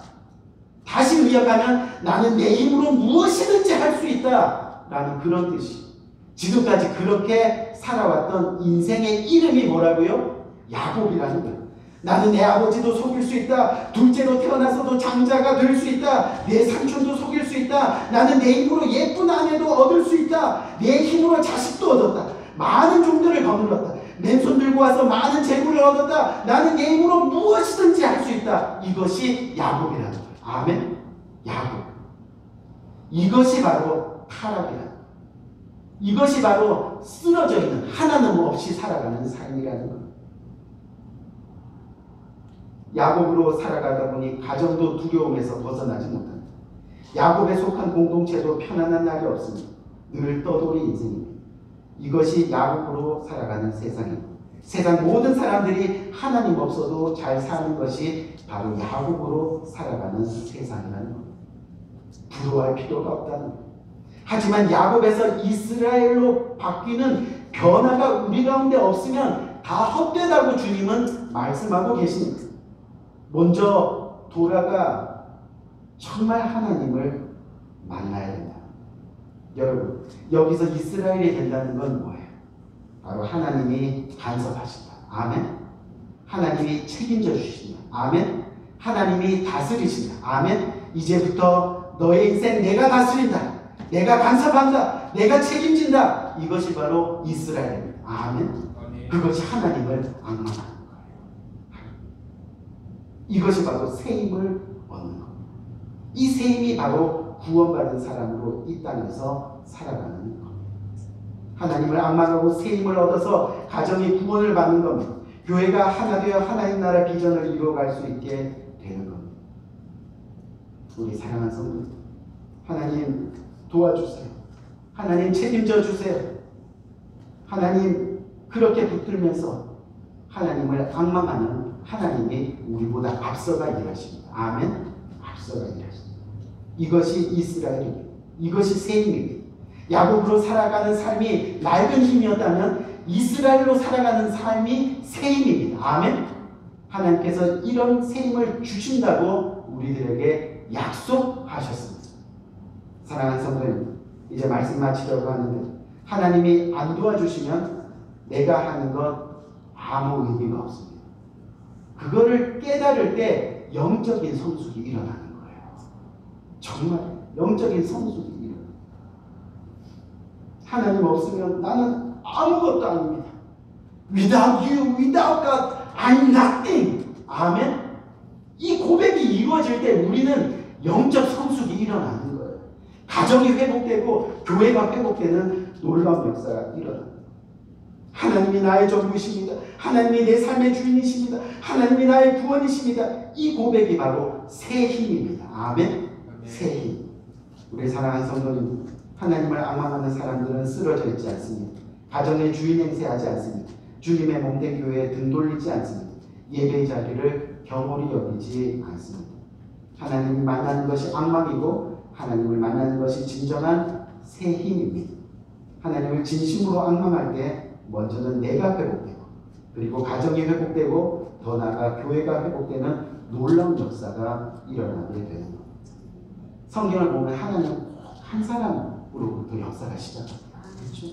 다시 의역하면 나는 내 힘으로 무엇이든지 할 수 있다 라는 그런 뜻이. 지금까지 그렇게 살아왔던 인생의 이름이 뭐라고요? 야곱이라는 거예요. 나는 내 아버지도 속일 수 있다. 둘째로 태어나서도 장자가 될 수 있다. 내 삼촌도 속일 수 있다. 나는 내 힘으로 예쁜 아내도 얻을 수 있다. 내 힘으로 자식도 얻었다. 많은 종들을 거물었다. 맨손 들고 와서 많은 재물을 얻었다. 나는 내 힘으로 무엇이든지 할 수 있다. 이것이 야곱이라는 거예요. 아멘. 야곱. 이것이 바로 타락이라는 거예요. 이것이 바로 쓰러져 있는 하나님 없이 살아가는 삶이라는 거예요. 야곱으로 살아가다 보니 가정도 두려움에서 벗어나지 못한다. 야곱에 속한 공동체도 편안한 날이 없습니다. 늘 떠돌이 인생입니다. 이것이 야곱으로 살아가는 세상입니다. 세상 모든 사람들이 하나님 없어도 잘 사는 것이 바로 야곱으로 살아가는 세상이라는 겁니다. 부러워할 필요가 없다는 겁니다. 하지만 야곱에서 이스라엘로 바뀌는 변화가 우리 가운데 없으면 다 헛되다고 주님은 말씀하고 계십니다. 먼저 돌아가 정말 하나님을 만나야 된다. 여러분, 여기서 이스라엘이 된다는 건 뭐예요? 바로 하나님이 간섭하신다. 아멘. 하나님이 책임져 주신다. 아멘. 하나님이 다스리신다. 아멘. 이제부터 너의 인생 내가 다스린다. 내가 간섭한다. 내가 책임진다. 이것이 바로 이스라엘입니다. 아멘. 그것이 하나님을 악망하는 거예요. 이것이 바로 세임을 얻는 겁니다. 이 세임이 바로 구원받은 사람으로 이 땅에서 살아가는 겁니다. 하나님을 악망하고 세임을 얻어서 가정이 구원을 받는 겁니다. 교회가 하나 되어 하나님 나라 비전을 이루어갈 수 있게 되는 겁니다. 우리 사랑하는 성도들, 하나님 도와주세요. 하나님 책임져 주세요. 하나님 그렇게 붙들면서 하나님을 악망하는 하나님이 우리보다 앞서가 일하십니다. 아멘. 앞서가 일하십니다. 이것이 이스라엘입니다. 이것이 세임입니다. 야곱으로 살아가는 삶이 낡은 힘이었다면 이스라엘로 살아가는 삶이 세임입니다. 아멘. 하나님께서 이런 세임을 주신다고 우리들에게 약속하셨습니다. 사랑하는 성도님, 이제 말씀 마치려고 하는데 하나님이 안 도와주시면 내가 하는 것 아무 의미가 없습니다. 그거를 깨달을 때 영적인 성숙이 일어나는 거예요. 정말 영적인 성숙이 일어나는 거예요. 하나님 없으면 나는 아무것도 아닙니다. Without you, without God, I'm nothing. 아멘. 이 고백이 이루어질 때 우리는 영적 성숙이 일어나는 거예요. 가정이 회복되고 교회가 회복되는 놀라운 역사가 일어납니다. 하나님이 나의 전부이십니다. 하나님이 내 삶의 주인이십니다. 하나님이 나의 구원이십니다. 이 고백이 바로 새 힘입니다. 아멘. 새 힘. 우리 사랑하는 성도님, 하나님을 악망하는 사람들은 쓰러져 있지 않습니다. 가정의 주인 행세하지 않습니다. 주님의 몸된 교회에 등 돌리지 않습니다. 예배의 자리를 경홀히 여기지 않습니다. 하나님을 만나는 것이 악망이고 하나님을 만나는 것이 진정한 새 힘입니다. 하나님을 진심으로 악망할 때 먼저는 내가 회복되고 그리고 가정이 회복되고 더 나아가 교회가 회복되는 놀라운 역사가 일어나게 되는 겁니다. 성경을 보면 하나님은 꼭 한 사람으로부터 역사가 시작합니다. 그렇죠?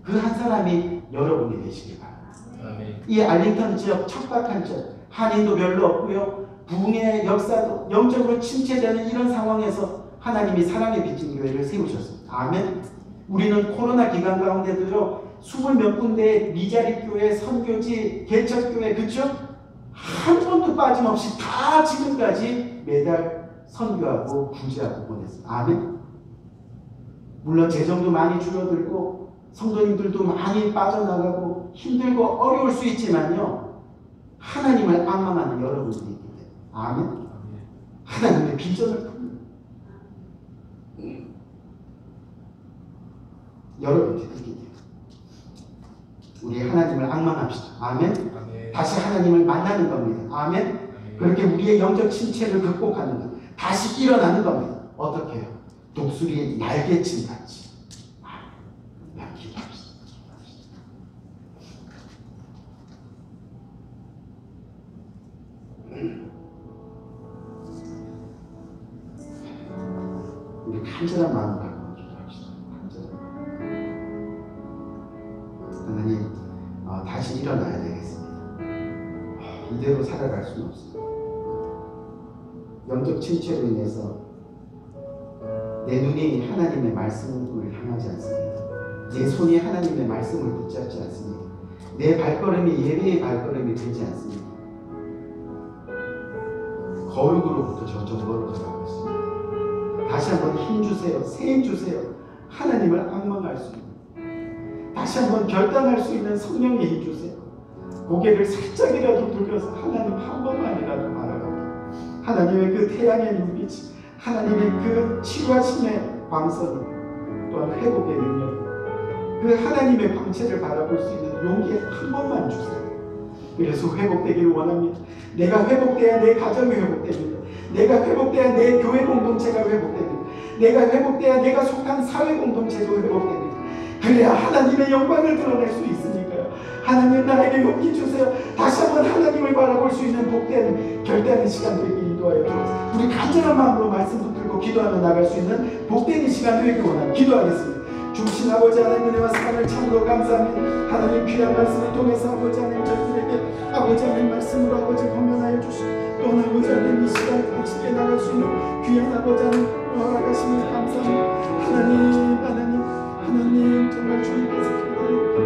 그 한 사람이 여러분이 되시길 바랍니다. 이 알링턴 지역, 척박한 지역, 한인도 별로 없고요. 부흥의 역사도 영적으로 침체되는 이런 상황에서 하나님이 사랑의 빚진 교회를 세우셨습니다. 아멘. 우리는 코로나 기간 가운데도요. 20몇 군데의 미자립 교회, 선교지, 개척교회, 그렇죠? 한 번도 빠짐없이 다 지금까지 매달 선교하고 구제하고 보냈습니다. 아멘. 물론 재정도 많이 줄어들고 성도님들도 많이 빠져나가고 힘들고 어려울 수 있지만요. 하나님을 악망하는 여러분들이 있기 때문에 아멘. 하나님의 비전을 풉니다. 여러분들이 있기 때문에 우리 하나님을 악망합시다. 아멘. 아멘. 다시 하나님을 만나는 겁니다. 아멘. 아멘. 그렇게 우리의 영적 침체를 극복하는 것, 다시 일어나는 겁니다. 어떻게 해요? 독수리의 날개침 같이. 아멘. 기도합시다. 간절한 마음을 갖고 기도합시다. 하나님, 다시 일어나야 되겠습니다. 이대로 살아갈 수는 없습니다. 영적 침체로 인해서 내 눈이 하나님의 말씀을 향하지 않습니다. 내 손이 하나님의 말씀을 붙잡지 않습니다. 내 발걸음이 예배의 발걸음이 되지 않습니다. 거룩으로부터 점점 멀어져 가고 있습니다. 다시 한번 힘 주세요. 새 힘 주세요. 하나님을 악망할 수 있는, 다시 한번 결단할 수 있는 성령의 힘 주세요. 고개를 살짝이라도 돌려서 하나님 한 번만이라도 바라보고, 하나님의 그 태양의 눈빛, 하나님의 그 치유하심의 광선, 또한 회복의 능력, 그 하나님의 광채를 바라볼 수 있는 용기 한 번만 주세요. 그래서 회복되기를 원합니다. 내가 회복돼야 내 가정이 회복됩니다. 내가 회복돼야 내 교회 공동체가 회복됩니다. 내가 회복돼야 내가 속한 사회 공동체도 회복됩니다. 그래야 하나님의 영광을 드러낼 수 있으니까요. 하나님, 나에게 용기 주세요. 다시 한번 하나님을 바라볼 수 있는 복된 결단의 시간 되게 인도하여 주옵소서. 우리 간절한 마음으로 말씀 붙들고 기도하며 나갈 수 있는 복된 이 시간 되기 원합니다. 기도하겠습니다. 주신 아버지 하나님, 은혜와 사랑을 참으로 감사합니다. 하나님 귀한 말씀을 통해서 아버지 하나님 저희들에게 아버지 하나님 말씀으로 아버지 건면하여 주시고, 또 아버지 하나님 이 시간 복식해 나갈 수 있는 귀한 아버지 하나님 허락하심을 감사합니다. 하나님 정말 주님께서 기도드립니다.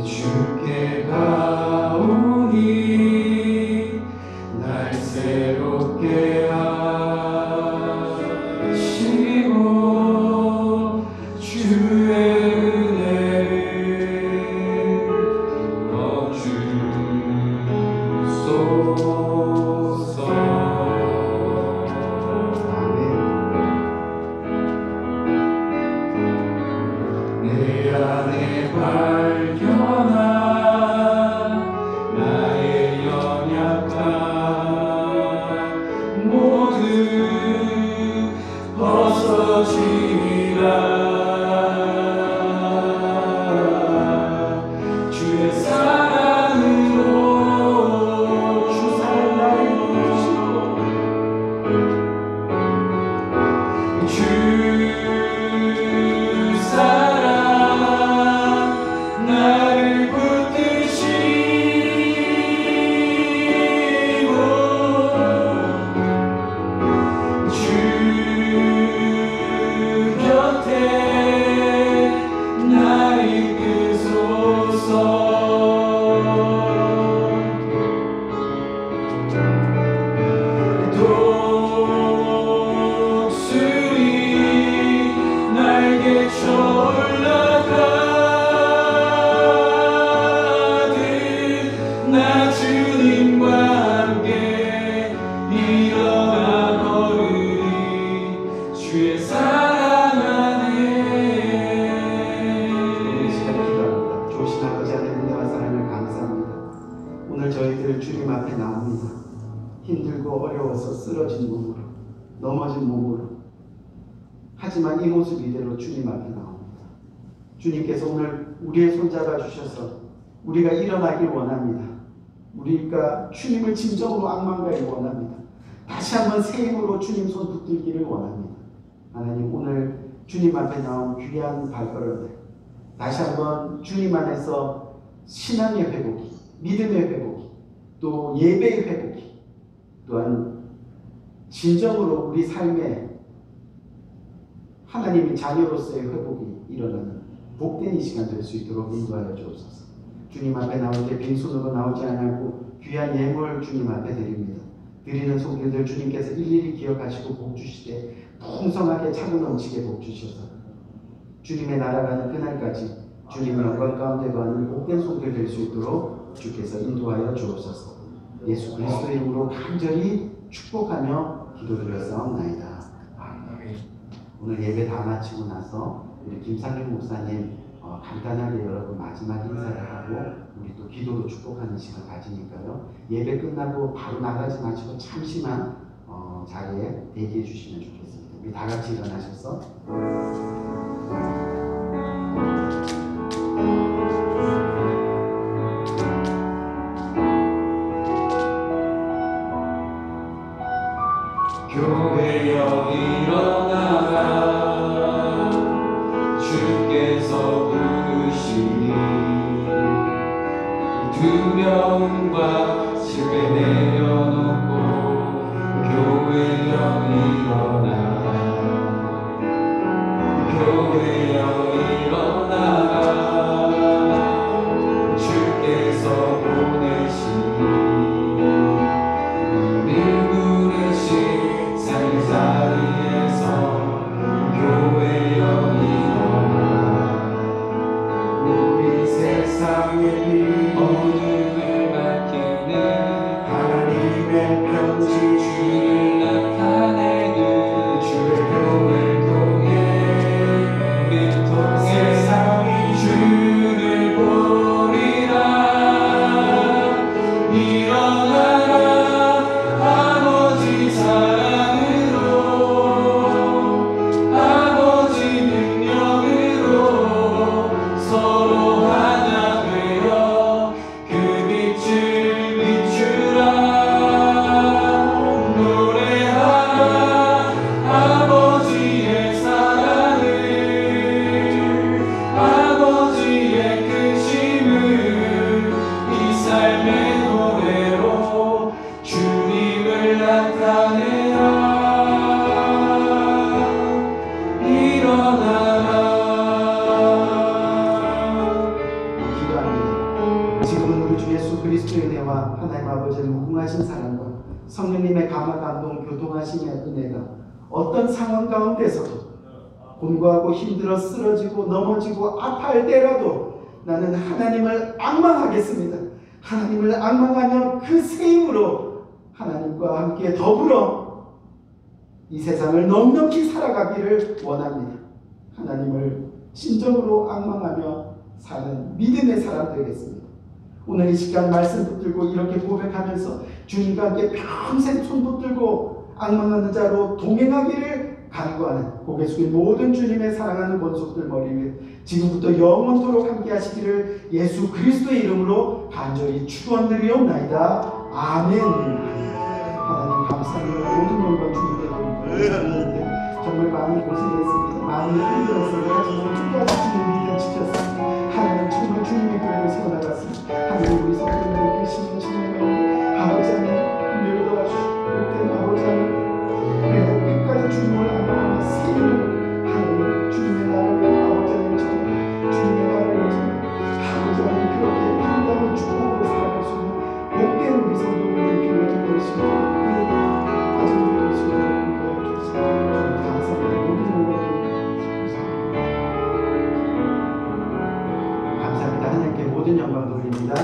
주께 가오니 날 새롭게 하시고 주의 은혜를 넣어주소서. 내 안에 발견한 나의 연약함 모두 벗어지리라. 주의 사랑으로 주 사랑 나를 붙이고 주 사랑 나를 붙드시고 주 곁에 날 이끄소서. 독수리 날개쳐 올라가듯 나 주님과 함께 일어나 걸으리. 주의 사랑 안에. 이 시간 기도합니다. 좋으신 아버지 하나님, 은혜와 사랑을 감사합니다. 오늘 저희들 주님 앞에 나옵니다. 힘들고 어려워서 쓰러진 몸으로, 넘어진 몸으로, 하지만 이 모습 이대로 주님 앞에 나옵니다. 주님께서 오늘 우리의 손잡아 주셔서 우리가 일어나길 원합니다. 우리가 주님을 진정으로 악망하길 원합니다. 다시 한번 새 힘으로 주님 손 붙들기를 원합니다. 하나님, 오늘 주님 앞에 나온 귀한 발걸음들 다시 한번 주님 안에서 신앙의 회복이, 믿음의 회복이, 또 예배의 회복이, 또한 진정으로 우리 삶에 하나님의 자녀로서의 회복이 일어나는 복된 이 시간 될 수 있도록 인도하여 주옵소서. 주님 앞에 나올 때 빈손으로 나오지 않고 귀한 예물 주님 앞에 드립니다. 드리는 손길들 주님께서 일일이 기억하시고 복 주시되 풍성하게 차고 넘치게 복 주셔서 주님의 나라가는 그날까지 주님의 영광 가운데 거하는 복된 손길 될 수 있도록 주께서 인도하여 주옵소서. 예수 그리스도의 이름으로 간절히 축복하며 기도드렸사옵나이다. 아멘. 오늘 예배 다 마치고 나서 우리 김상윤 목사님 간단하게 여러분 마지막 인사를 하고 우리 또 기도로 축복하는 시간 가지니까요. 예배 끝나고 바로 나가지 마시고 잠시만 자리에 대기해 주시면 좋겠습니다. 우리 다 같이 일어나셔서 교회여 일어나라 주께서 부르시니 두려움과 집에 내려놓고 교회여 일어나라 교회여 일어나라 주께서 보내시니 자리에서 교회여 일어나 우리 세상의 빛 어둠을 밝히는 하나님의 편지 주를 나타내는 주의 교회를 통해 우리 통해 세상이 주를 보리라 일어나라 아버지 사랑 하나님 아버지의 무궁하신 사랑과 성령님의 감화 감동 교통하심의 은혜가 어떤 상황 가운데서도 곤고하고 힘들어 쓰러지고 넘어지고 아파할 때라도 나는 하나님을 앙망하겠습니다. 하나님을 앙망하며 그 새 힘으로 하나님과 함께 더불어 이 세상을 넉넉히 살아가기를 원합니다. 하나님을 진정으로 앙망하며 사는 믿음의 사람 되겠습니다. 오늘 이 시간 말씀 붙들고 이렇게 고백하면서 주님과 함께 평생 손 붙들고 앙망하는 자로 동행하기를 간구하는 고개 숙인 모든 주님의 사랑하는 권속들 머리 위에 지금부터 영원토록 함께 하시기를 예수 그리스도의 이름으로 간절히 축원드리옵나이다. 아멘. 하나님 감사합니다. 모든 영광 주님께 드립니다. 정말 많이 고생했습니다. 많이 힘들었습니다. 하지만 끝까지 주님 믿음 지켰습니다. 하나님 정말 주님의 교회를 세워나갔습니다. 하나님 우리 성도님들 계시는 주님 가운데 아버지 하나님 위로도 주시고 그때 아버지 하나님 끝까지 주님을 알아가며 세임을 하나님 주님의 나라를 아버지 하나님 전해 주님의 나라를 전해 아버지 하나님 그렇게 평강한 축복으로 살아갈 수 있는 복된 우리 성도님들 교회를 보시고 가정들 보시고 주님 감사합니다. 모든 영광 돌립니다.